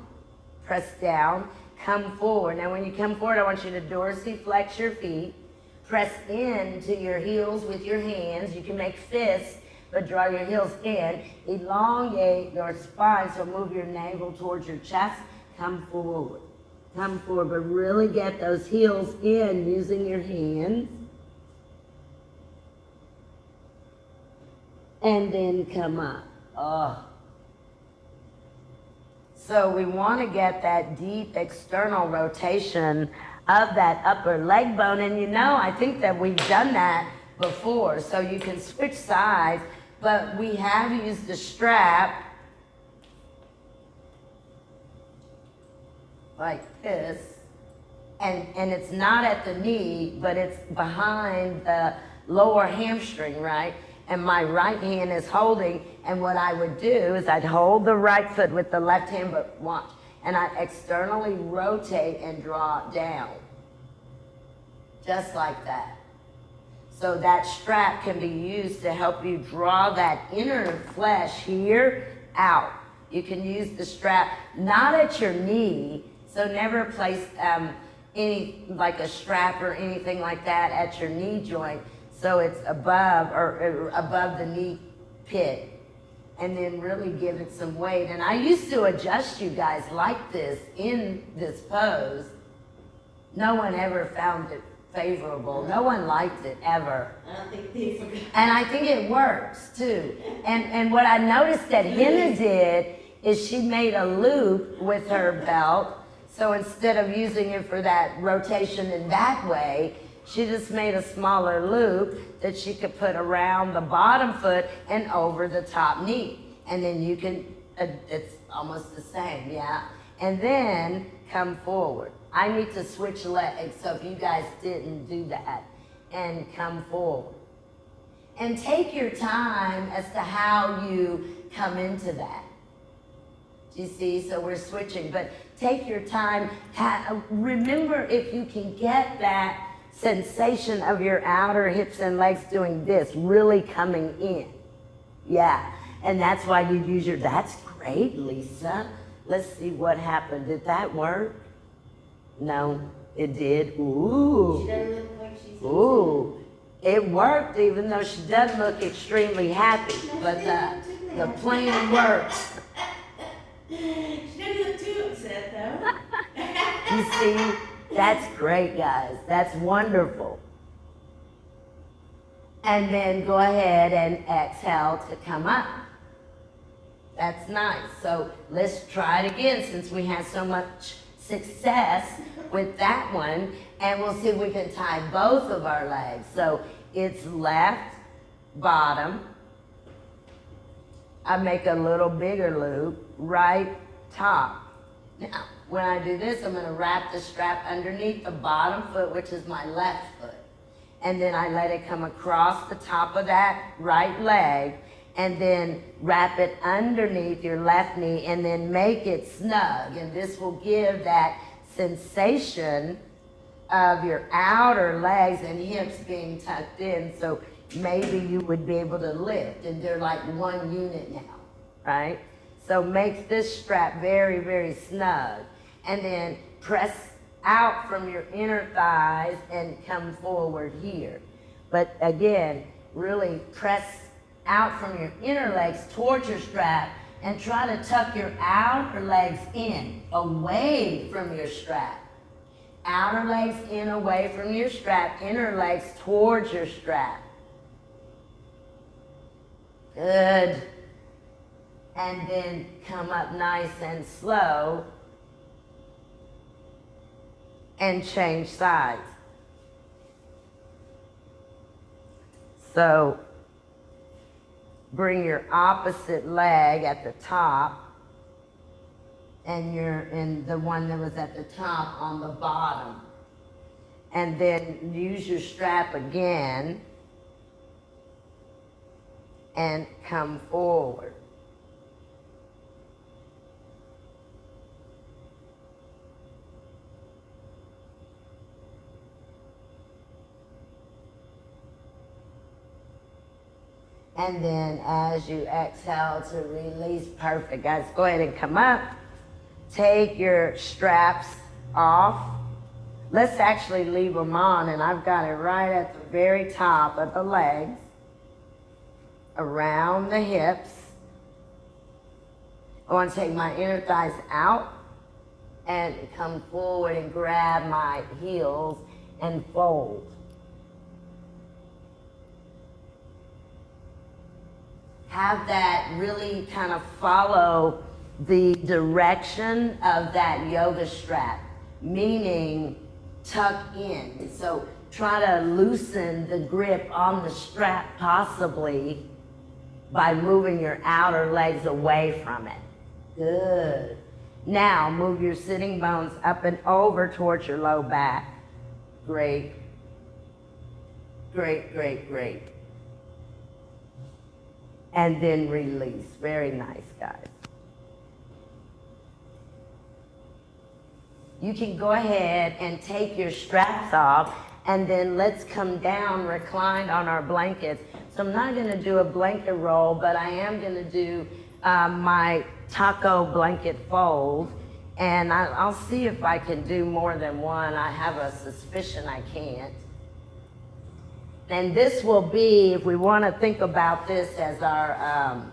Press down, come forward. Now when you come forward, I want you to dorsiflex your feet. Press into your heels with your hands. You can make fists, but draw your heels in. Elongate your spine, so move your navel towards your chest. Come forward. Come forward, but really get those heels in using your hands. And then come up. Oh. So we want to get that deep external rotation of that upper leg bone. And you know, I think that we've done that before. So you can switch sides, but we have used the strap like this, and it's not at the knee, but it's behind the lower hamstring, right? And my right hand is holding, and what I would do is I'd hold the right foot with the left hand, but watch, and I'd externally rotate and draw down, just like that. So that strap can be used to help you draw that inner flesh here out. You can use the strap not at your knee, so never place any, like a strap or anything like that at your knee joint, so it's above or above the knee pit, and then really give it some weight. And I used to adjust you guys like this in this pose. No one ever found it favorable. No one liked it ever. I don't think they forgot. And I think it works too. And what I noticed that Hina did is she made a loop with her belt. So instead of using it for that rotation in that way, she just made a smaller loop that she could put around the bottom foot and over the top knee. And then you can, it's almost the same, yeah? And then come forward. I need to switch legs, so if you guys didn't do that, and come forward. And take your time as to how you come into that. Do you see? So we're switching, but take your time. Remember, if you can get that sensation of your outer hips and legs doing this, really coming in. Yeah, and that's why you use your, that's great, Lisa. Let's see what happened. Did that work? No, it did. Ooh. She doesn't look like she's Ooh. It worked, even though she doesn't look extremely happy, but the plan works. She doesn't look too upset though. You see, that's great, guys. That's wonderful. And then go ahead and exhale to come up. That's nice. So let's try it again since we had so much success with that one. And we'll see if we can tie both of our legs. So it's left, bottom. I make a little bigger loop, right, top. Now, when I do this, I'm gonna wrap the strap underneath the bottom foot, which is my left foot. And then I let it come across the top of that right leg, and then wrap it underneath your left knee, and then make it snug. And this will give that sensation of your outer legs and hips being tucked in. So maybe you would be able to lift, and they're like one unit now, right? So make this strap very, very snug. And then press out from your inner thighs and come forward here. But again, really press out from your inner legs towards your strap and try to tuck your outer legs in, away from your strap. Outer legs in, away from your strap, inner legs towards your strap. Good. And then come up nice and slow and change sides. So bring your opposite leg at the top, and the one that was at the top on the bottom. And then use your strap again and come forward. And then as you exhale to release, perfect. Guys, go ahead and come up. Take your straps off. Let's actually leave them on, and I've got it right at the very top of the legs, around the hips. I want to take my inner thighs out and come forward and grab my heels and fold. Have that really kind of follow the direction of that yoga strap, meaning tuck in. So try to loosen the grip on the strap possibly by moving your outer legs away from it. Good. Now move your sitting bones up and over towards your low back. Great. Great, great, great. And then release. Very nice, guys. You can go ahead and take your straps off, and then let's come down reclined on our blankets. So I'm not gonna do a blanket roll, but I am gonna do my taco blanket fold, and I'll see if I can do more than one. I have a suspicion I can't. And this will be, if we want to think about this as our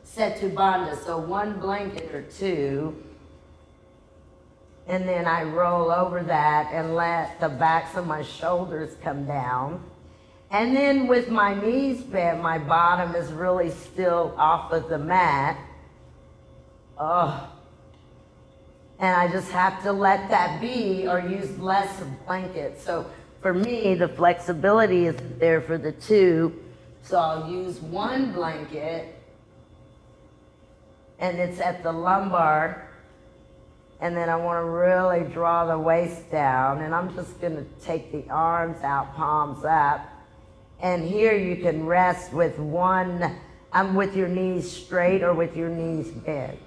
setu bandha, so one blanket or two, and then I roll over that and let the backs of my shoulders come down. And then with my knees bent, my bottom is really still off of the mat. Oh. And I just have to let that be or use less blanket. So for me, the flexibility isn't there for the two, so I'll use one blanket, and it's at the lumbar, and then I want to really draw the waist down, and I'm just going to take the arms out, palms up, and here you can rest with one, with your knees straight or with your knees bent.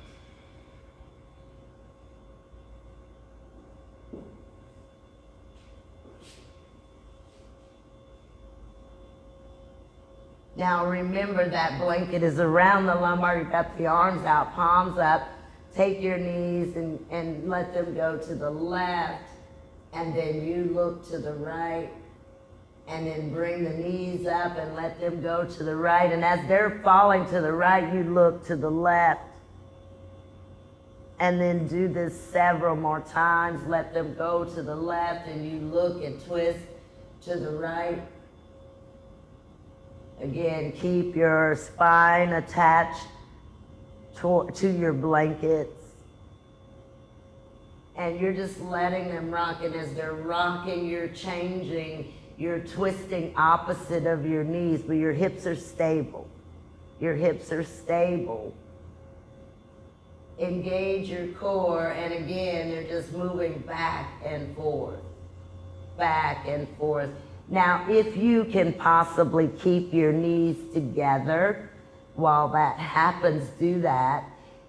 Now remember that blanket is around the lumbar. You've got the arms out, palms up. Take your knees and let them go to the left. And then you look to the right. And then bring the knees up and let them go to the right. And as they're falling to the right, you look to the left. And then do this several more times. Let them go to the left and you look and twist to the right. Again, keep your spine attached to your blankets. And you're just letting them rock. And as they're rocking, you're changing, you're twisting opposite of your knees, but your hips are stable. Your hips are stable. Engage your core, and again, you're just moving back and forth. Back and forth. Now, if you can possibly keep your knees together while that happens, do that.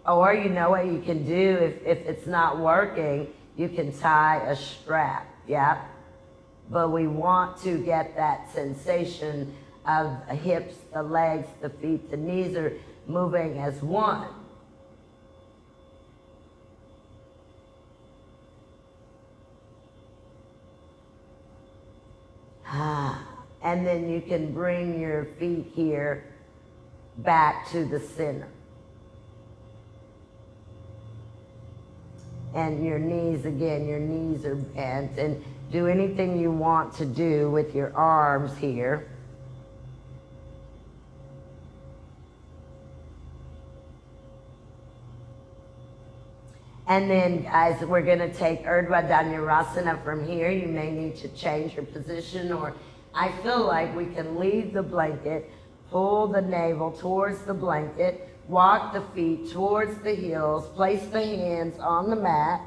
Or you know what you can do if it's not working, you can tie a strap, yep. But we want to get that sensation of the hips, the legs, the feet, the knees are moving as one. And then you can bring your feet here back to the center. And your knees, again, your knees are bent, and do anything you want to do with your arms here. And then, guys, we're going to take Urdhva Dhanurasana from here. You may need to change your position, or I feel like we can leave the blanket, pull the navel towards the blanket, walk the feet towards the heels, place the hands on the mat,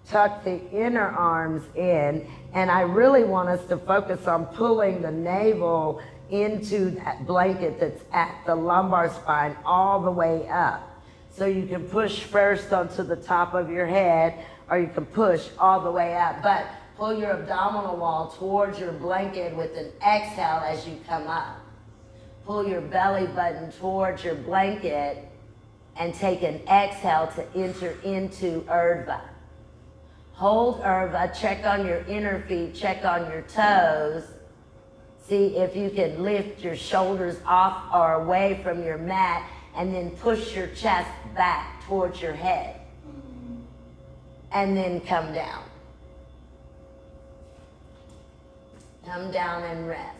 tuck the inner arms in, and I really want us to focus on pulling the navel into that blanket that's at the lumbar spine all the way up. So you can push first onto the top of your head, or you can push all the way up, but pull your abdominal wall towards your blanket with an exhale as you come up. Pull your belly button towards your blanket and take an exhale to enter into Urdhva. Hold Urdhva, check on your inner feet, check on your toes. See if you can lift your shoulders off or away from your mat, and then push your chest back towards your head. And then come down. Come down and rest.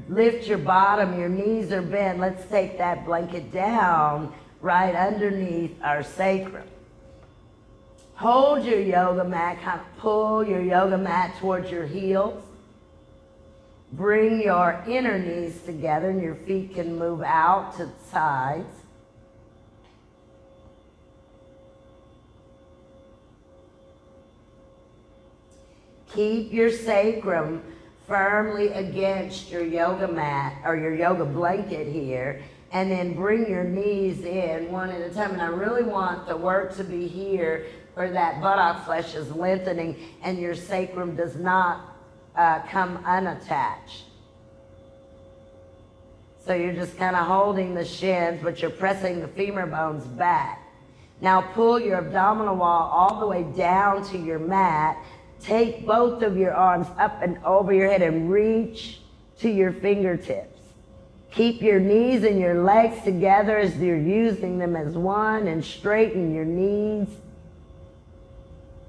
Lift your bottom, your knees are bent. Let's take that blanket down right underneath our sacrum. Hold your yoga mat, kind of pull your yoga mat towards your heels. Bring your inner knees together and your feet can move out to the sides. Keep your sacrum firmly against your yoga mat or your yoga blanket here, and then bring your knees in one at a time. And I really want the work to be here where that buttock flesh is lengthening and your sacrum does not come unattached. So you're just kind of holding the shins, but you're pressing the femur bones back. Now pull your abdominal wall all the way down to your mat. Take both of your arms up and over your head and reach to your fingertips. Keep your knees and your legs together as you're using them as one, and straighten your knees.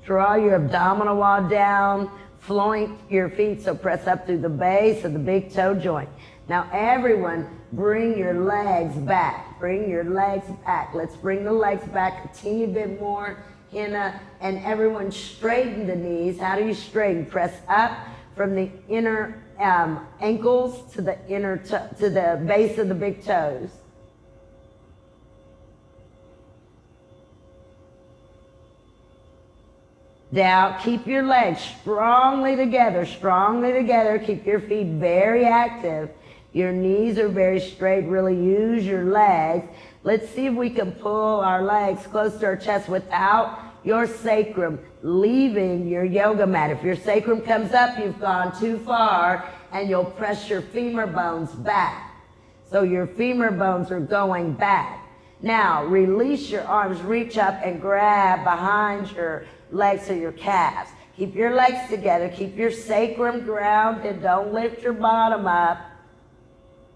Draw your abdominal wall down, floint your feet, so press up through the base of the big toe joint. Now everyone, bring your legs back. Bring your legs back. Let's bring the legs back a teeny bit more. And everyone straighten the knees. How do you straighten? Press up from the inner ankles to the to the base of the big toes. Now keep your legs strongly together, Keep your feet very active. Your knees are very straight. Really use your legs. Let's see if we can pull our legs close to our chest without your sacrum leaving your yoga mat. If your sacrum comes up, you've gone too far, and you'll press your femur bones back. So your femur bones are going back. Now, release your arms, reach up and grab behind your legs or your calves. Keep your legs together, keep your sacrum grounded, don't lift your bottom up.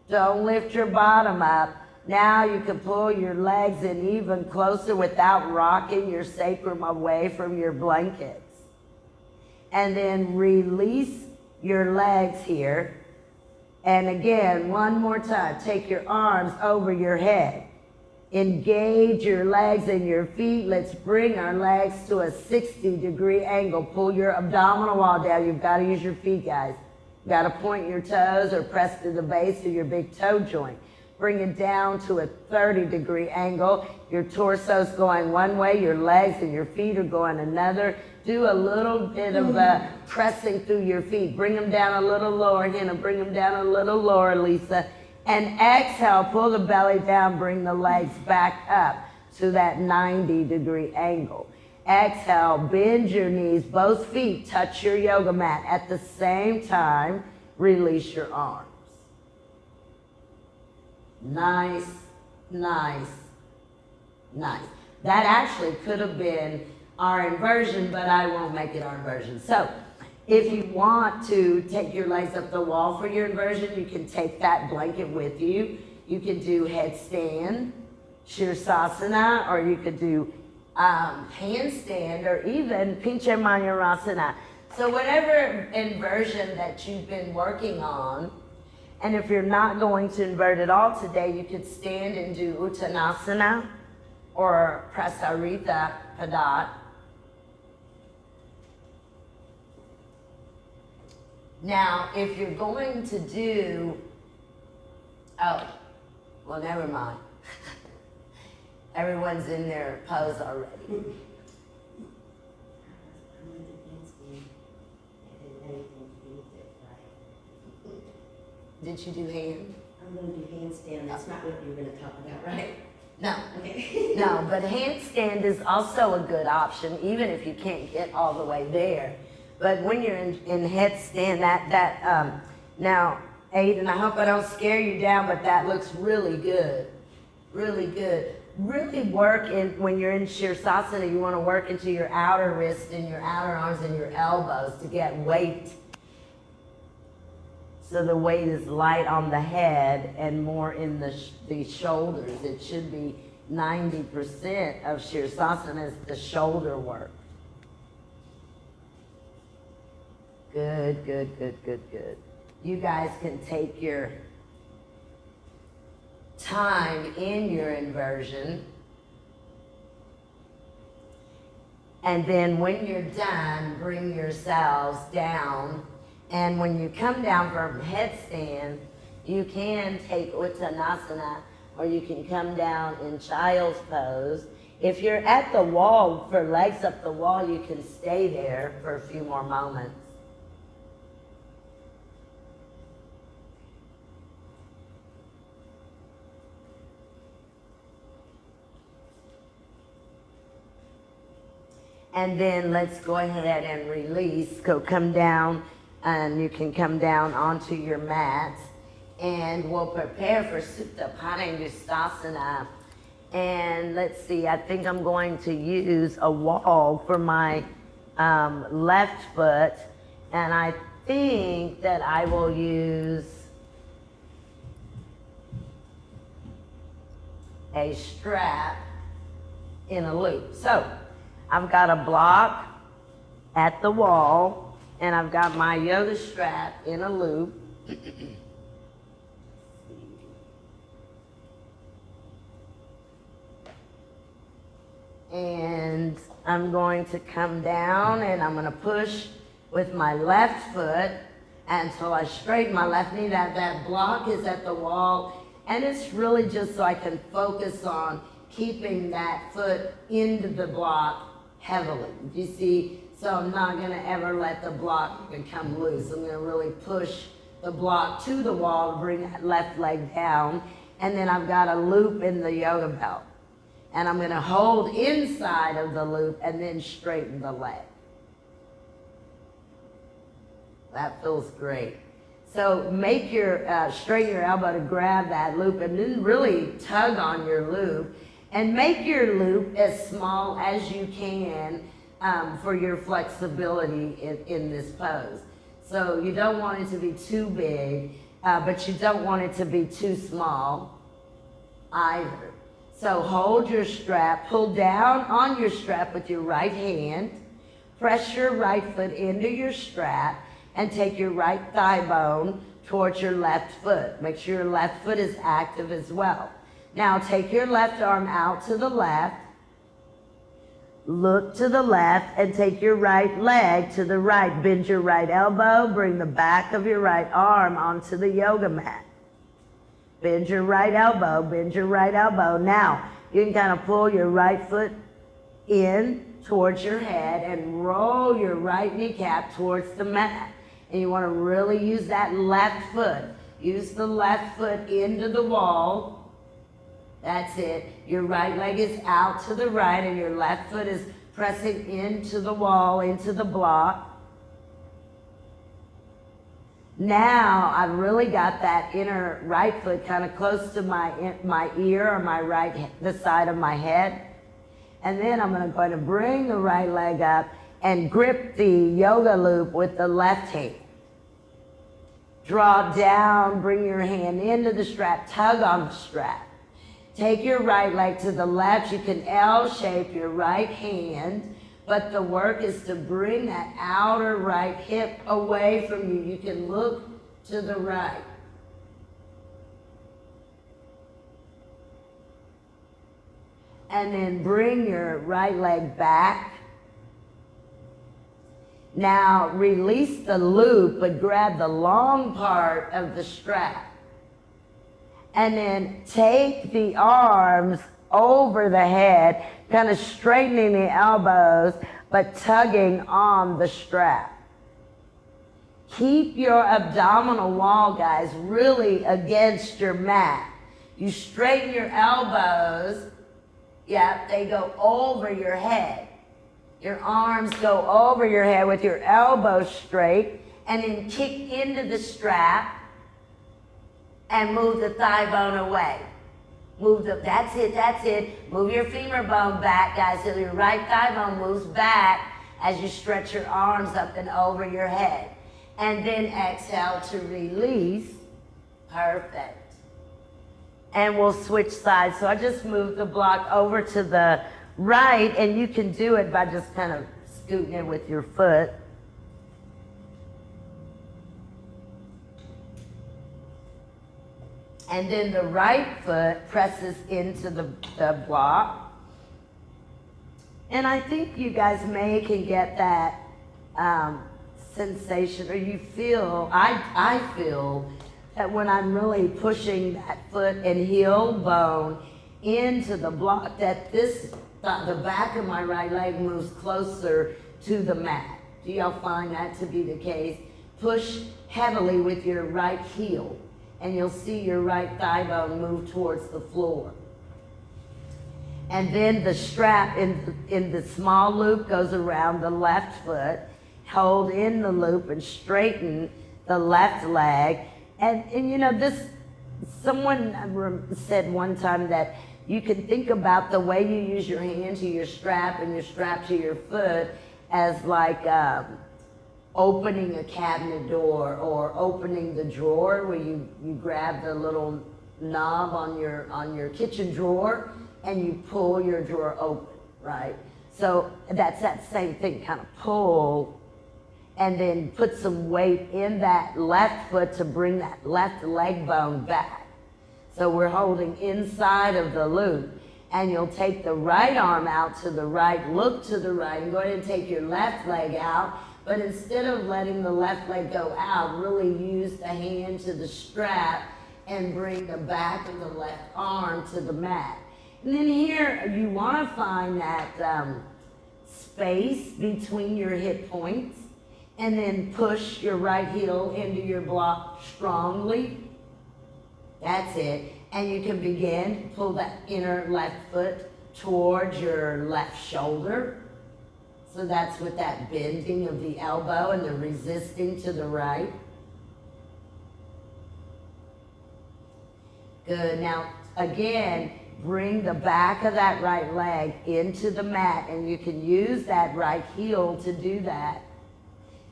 Don't lift your bottom up. Now you can pull your legs in even closer without rocking your sacrum away from your blankets. And then release your legs here. And again, one more time, take your arms over your head. Engage your legs and your feet. Let's bring our legs to a 60-degree angle. Pull your abdominal wall down. You've got to use your feet, guys. You've got to point your toes or press to the base of your big toe joint. Bring it down to a 30-degree angle. Your torso's going one way, your legs and your feet are going another. Do a little bit of pressing through your feet. Bring them down a little lower, Hannah. Bring them down a little lower, Lisa. And exhale, pull the belly down, bring the legs back up to that 90-degree angle. Exhale, bend your knees, both feet touch your yoga mat. At the same time, release your arms. Nice, nice, nice. That actually could have been our inversion, but I won't make it our inversion. So if you want to take your legs up the wall for your inversion, you can take that blanket with you. You can do headstand, Shirsasana, or you could do handstand, or even Pincha Mayurasana. So whatever inversion that you've been working on, and if you're not going to invert at all today, you could stand and do Uttanasana or Prasarita Padat. Now, if you're going to do, oh, well, never mind. Everyone's in their pose already. I'm going to do handstand. I didn't have anything to do with it, right? Did you do hand? I'm going to do handstand. That's not what you were going to talk about, right? No. Okay. No, but handstand is also a good option, even if you can't get all the way there. But when you're in headstand, now, Aiden, I hope I don't scare you down, but that looks really good. Really good. Really work when you're in Shirsasana, you want to work into your outer wrist and your outer arms and your elbows to get weight. So the weight is light on the head and more in the shoulders. It should be 90% of Shirsasana is the shoulder work. Good, good, good, good, good. You guys can take your time in your inversion. And then when you're done, bring yourselves down. And when you come down from headstand, you can take Uttanasana, or you can come down in child's pose. If you're at the wall, for legs up the wall, you can stay there for a few more moments. And then let's go ahead and release. Go come down, and you can come down onto your mats. And we'll prepare for Supta Padangusthasana. And let's see, I think I'm going to use a wall for my left foot. And I think that I will use a strap in a loop. So I've got a block at the wall, and I've got my yoga strap in a loop. And I'm going to come down, and I'm going to push with my left foot until I straighten my left knee. That block is at the wall, and it's really just so I can focus on keeping that foot into the block heavily. You see, so I'm not going to ever let the block become loose. I'm going to really push the block to the wall to bring that left leg down. And then I've got a loop in the yoga belt. And I'm going to hold inside of the loop and then straighten the leg. That feels great. So make your, straighten your elbow to grab that loop, and then really tug on your loop. And make your loop as small as you can for your flexibility in this pose. So you don't want it to be too big, but you don't want it to be too small either. So hold your strap, pull down on your strap with your right hand, press your right foot into your strap, and take your right thigh bone towards your left foot. Make sure your left foot is active as well. Now take your left arm out to the left, look to the left, and take your right leg to the right. Bend your right elbow, bring the back of your right arm onto the yoga mat. Bend your right elbow, bend your right elbow. Now, you can kind of pull your right foot in towards your head and roll your right kneecap towards the mat. And you want to really use that left foot Use the left foot into the wall. That's it. Your right leg is out to the right and your left foot is pressing into the wall, into the block. Now I've really got that inner right foot kind of close to my ear or the side of my head. And then I'm going to bring the right leg up and grip the yoga loop with the left hand. Draw down, bring your hand into the strap, tug on the strap. Take your right leg to the left. You can L-shape your right hand, but the work is to bring that outer right hip away from you. You can look to the right. And then bring your right leg back. Now release the loop, but grab the long part of the strap. And then take the arms over the head, kind of straightening the elbows, but tugging on the strap. Keep your abdominal wall, guys, really against your mat. You straighten your elbows. Yeah, they go over your head. Your arms go over your head with your elbows straight, and then kick into the strap and move the thigh bone away. That's it. Move your femur bone back, guys, so your right thigh bone moves back as you stretch your arms up and over your head. And then exhale to release. Perfect. And we'll switch sides. So I just moved the block over to the right, and you can do it by just kind of scooting it with your foot. And then the right foot presses into the block. And I think you guys can get that sensation, or you feel, I feel that when I'm really pushing that foot and heel bone into the block, that the back of my right leg moves closer to the mat. Do y'all find that to be the case? Push heavily with your right heel, and you'll see your right thigh bone move towards the floor. And then the strap in the small loop goes around the left foot. Hold in the loop and straighten the left leg. And you know, someone said one time that you can think about the way you use your hand to your strap and your strap to your foot as like opening a cabinet door or opening the drawer, where you grab the little knob on your kitchen drawer and you pull your drawer open, right? So that's that same thing, kind of pull, and then put some weight in that left foot to bring that left leg bone back. So we're holding inside of the loop, and you'll take the right arm out to the right, look to the right, and go ahead and take your left leg out. But instead of letting the left leg go out, really use the hand to the strap and bring the back of the left arm to the mat. And then here, you want to find that space between your hip points, and then push your right heel into your block strongly. That's it. And you can begin to pull that inner left foot towards your left shoulder. So that's with that bending of the elbow and the resisting to the right. Good. Now, again, bring the back of that right leg into the mat, and you can use that right heel to do that.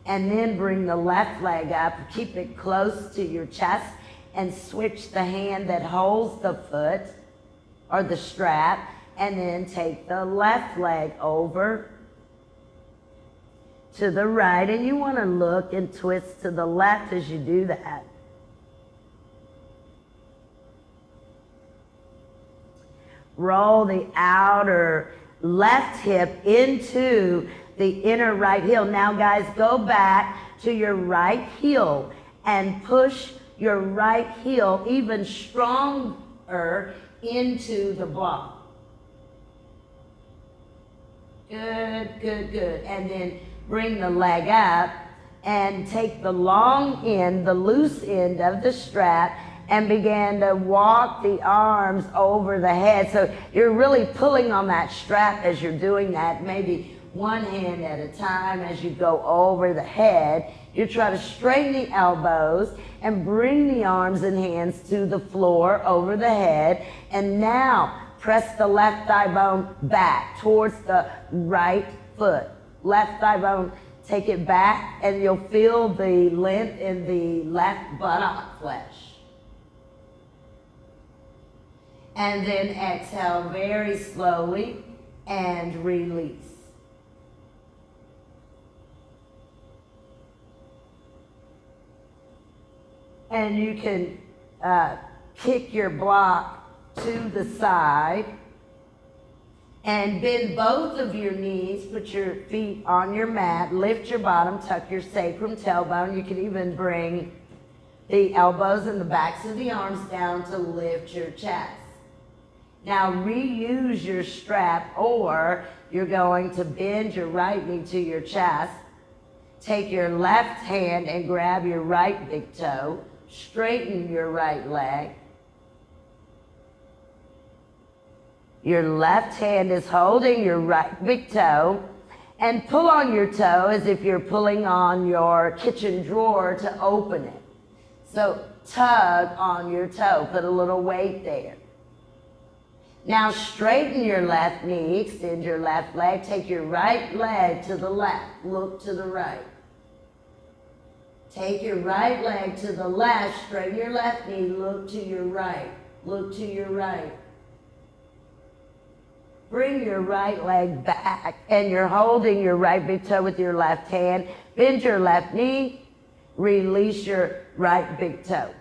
And then bring the left leg up, keep it close to your chest, and switch the hand that holds the foot or the strap, and then take the left leg over to the right. And you want to look and twist to the left as you do that. Roll the outer left hip into the inner right heel. Now guys, go back to your right heel and push your right heel even stronger into the block. Good, good, good. And then bring the leg up and take the long end, the loose end of the strap, and begin to walk the arms over the head. So you're really pulling on that strap as you're doing that, maybe one hand at a time as you go over the head. You try to straighten the elbows and bring the arms and hands to the floor over the head. And now press the left thigh bone back towards the right foot. Left thigh bone, take it back, and you'll feel the length in the left buttock flesh. And then exhale very slowly and release. And you can kick your block to the side and bend both of your knees, put your feet on your mat, lift your bottom, tuck your sacrum, tailbone. You can even bring the elbows and the backs of the arms down to lift your chest. Now reuse your strap, or you're going to bend your right knee to your chest. Take your left hand and grab your right big toe. Straighten your right leg. Your left hand is holding your right big toe, and pull on your toe as if you're pulling on your kitchen drawer to open it. So tug on your toe, put a little weight there. Now straighten your left knee, extend your left leg, take your right leg to the left, look to the right. Take your right leg to the left, straighten your left knee, look to your right, look to your right. Bring your right leg back, and you're holding your right big toe with your left hand. Bend your left knee, release your right big toe.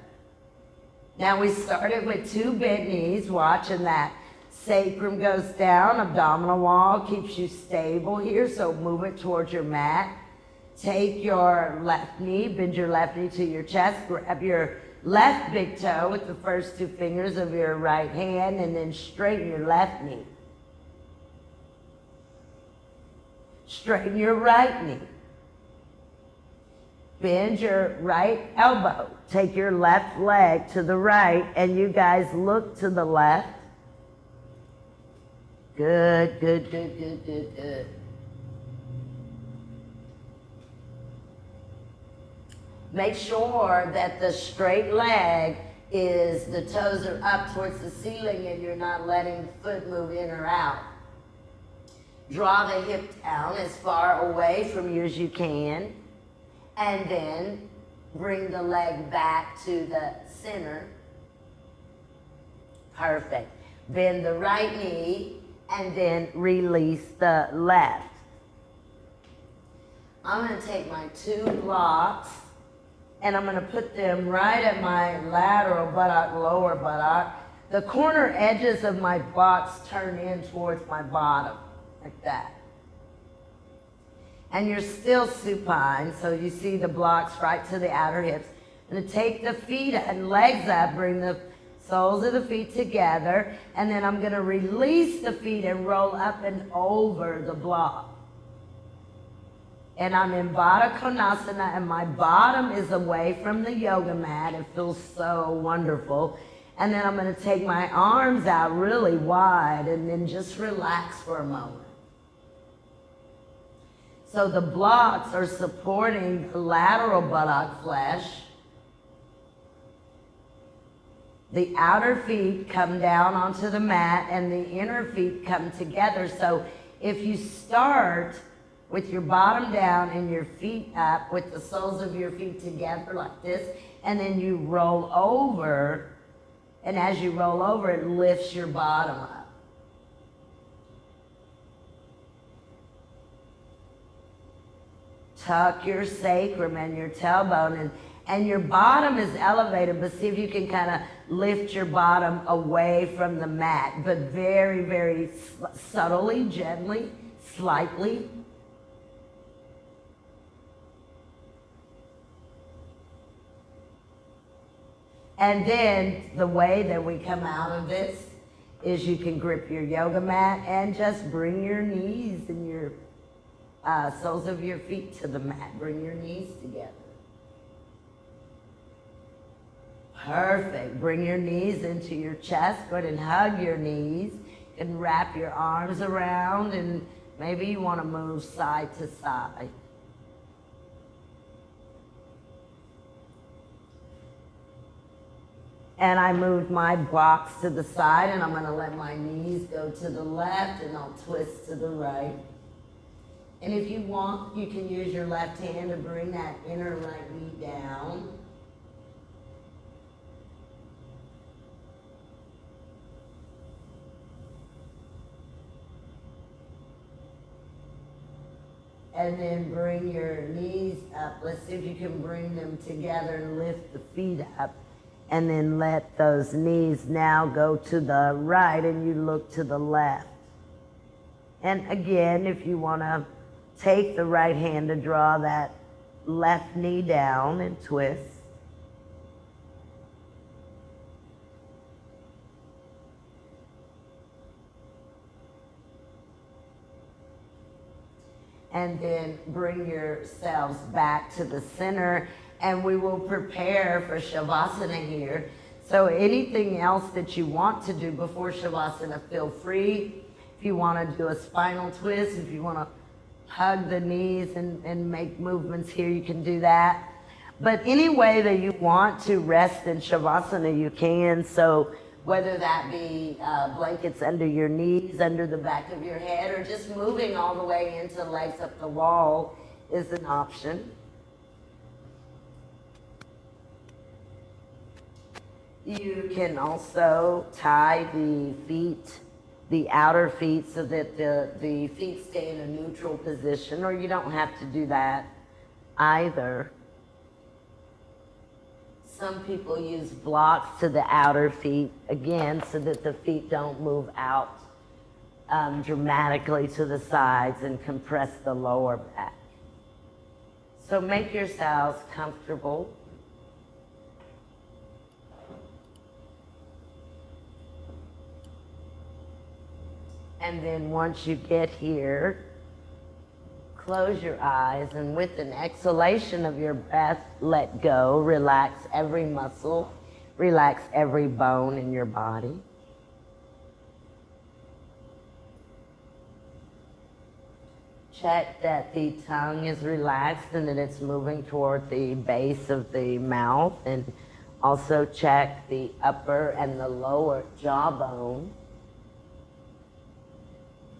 Now we started with 2 bent knees, watching that sacrum goes down, abdominal wall keeps you stable here, so move it towards your mat. Take your left knee, bend your left knee to your chest, grab your left big toe with the first 2 fingers of your right hand, and then straighten your left knee. Straighten your right knee. Bend your right elbow. Take your left leg to the right, and you guys look to the left. Good, good, good, good, good, good. Make sure that the straight leg is, the toes are up towards the ceiling and you're not letting the foot move in or out. Draw the hip down as far away from you as you can, and then bring the leg back to the center. Perfect. Bend the right knee and then release the left. I'm going to take my 2 blocks and I'm going to put them right at my lateral buttock, lower buttock. The corner edges of my blocks turn in towards my bottom, like that. And you're still supine, so you see the blocks right to the outer hips. I'm going to take the feet and legs up, bring the soles of the feet together, and then I'm going to release the feet and roll up and over the block. And I'm in Baddha Konasana, and my bottom is away from the yoga mat. It feels so wonderful. And then I'm going to take my arms out really wide and then just relax for a moment. So the blocks are supporting the lateral buttock flesh. The outer feet come down onto the mat and the inner feet come together. So if you start with your bottom down and your feet up with the soles of your feet together like this, and then you roll over, and as you roll over, it lifts your bottom up. Tuck your sacrum and your tailbone, and your bottom is elevated, but see if you can kind of lift your bottom away from the mat, but very, very subtly, gently, slightly. And then the way that we come out of this is you can grip your yoga mat and just bring your knees and your soles of your feet to the mat. Bring your knees together. Perfect. Bring your knees into your chest. Go ahead and hug your knees and wrap your arms around, and maybe you want to move side to side. And I moved my box to the side, and I'm going to let my knees go to the left, and I'll twist to the right. And if you want, you can use your left hand to bring that inner right knee down. And then bring your knees up. Let's see if you can bring them together and lift the feet up. And then let those knees now go to the right, and you look to the left. And again, if you want to take the right hand to draw that left knee down and twist. And then bring yourselves back to the center, and we will prepare for Shavasana here. So anything else that you want to do before Shavasana, feel free. If you want to do a spinal twist, if you want to hug the knees and make movements here, you can do that. But any way that you want to rest in Shavasana, you can. So whether that be blankets under your knees, under the back of your head, or just moving all the way into legs up the wall is an option. You can also tie the feet, the outer feet, so that the feet stay in a neutral position, or you don't have to do that either. Some people use blocks to the outer feet, again, so that the feet don't move out dramatically to the sides and compress the lower back. So make yourselves comfortable. And then once you get here, close your eyes, and with an exhalation of your breath, let go. Relax every muscle. Relax every bone in your body. Check that the tongue is relaxed and that it's moving toward the base of the mouth. And also check the upper and the lower jawbone.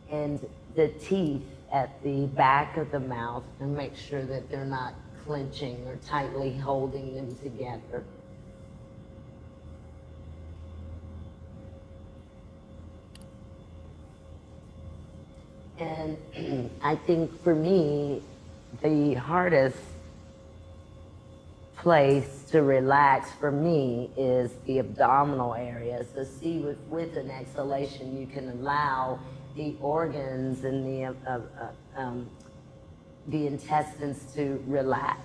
And the teeth at the back of the mouth, and make sure that they're not clenching or tightly holding them together. And I think for me, the hardest place to relax for me is the abdominal area. So see, with an exhalation, you can allow the organs and the intestines to relax.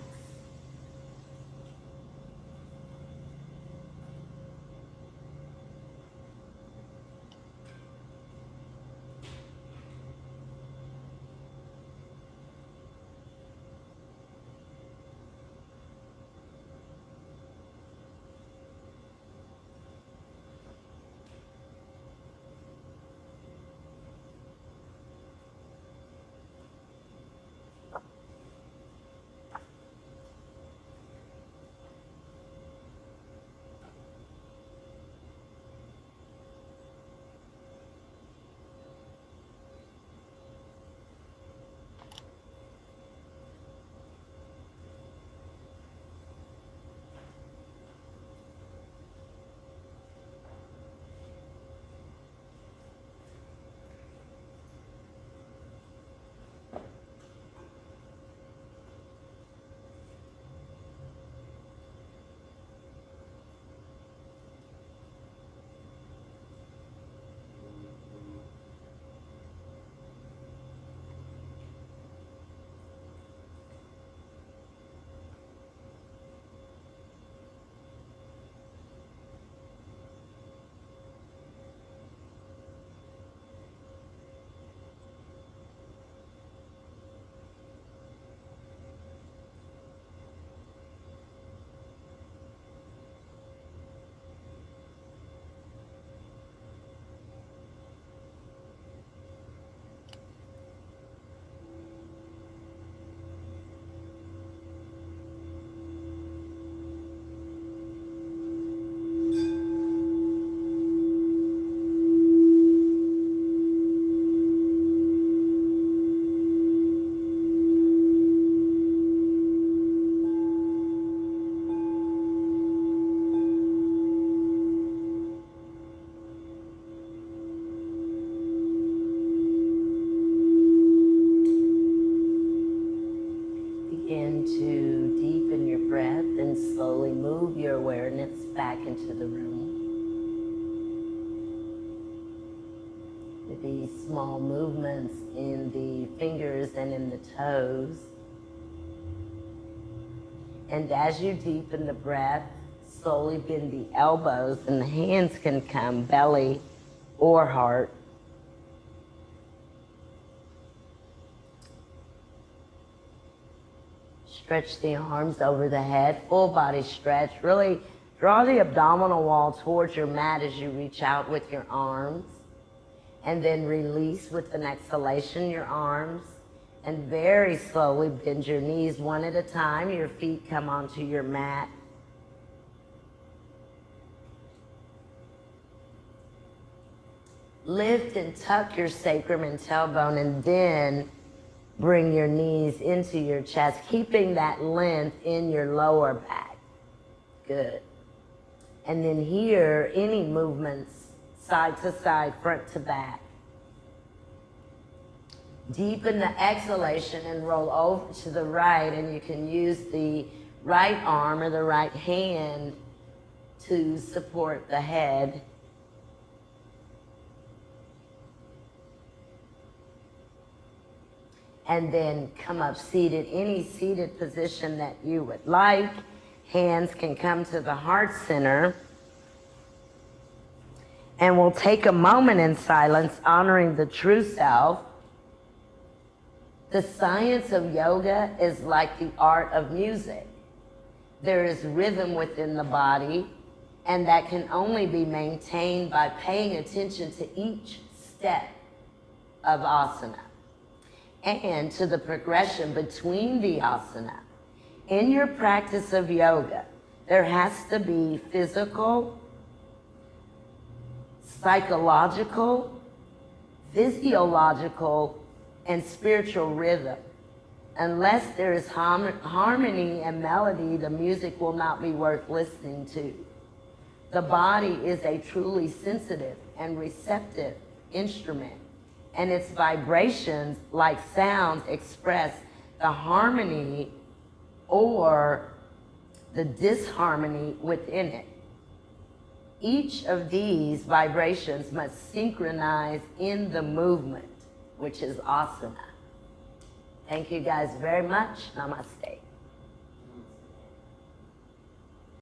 into the room. With these small movements in the fingers and in the toes. And as you deepen the breath, slowly bend the elbows, and the hands can come belly or heart. Stretch the arms over the head, full body stretch. Really draw the abdominal wall towards your mat as you reach out with your arms. And then release with an exhalation your arms. And very slowly bend your knees one at a time. Your feet come onto your mat. Lift and tuck your sacrum and tailbone, and then bring your knees into your chest, keeping that length in your lower back. Good. And then here, any movements, side to side, front to back. Deepen the exhalation and roll over to the right, and you can use the right arm or the right hand to support the head. And then come up seated, any seated position that you would like. Hands can come to the heart center. And we'll take a moment in silence, honoring the true self. The science of yoga is like the art of music. There is rhythm within the body, and that can only be maintained by paying attention to each step of asana and to the progression between the asana. In your practice of yoga, there has to be physical, psychological, physiological, and spiritual rhythm. Unless there is harmony and melody, the music will not be worth listening to. The body is a truly sensitive and receptive instrument, and its vibrations, like sound, express the harmony or the disharmony within it. Each of these vibrations must synchronize in the movement, which is asana. Thank you guys very much. Namaste.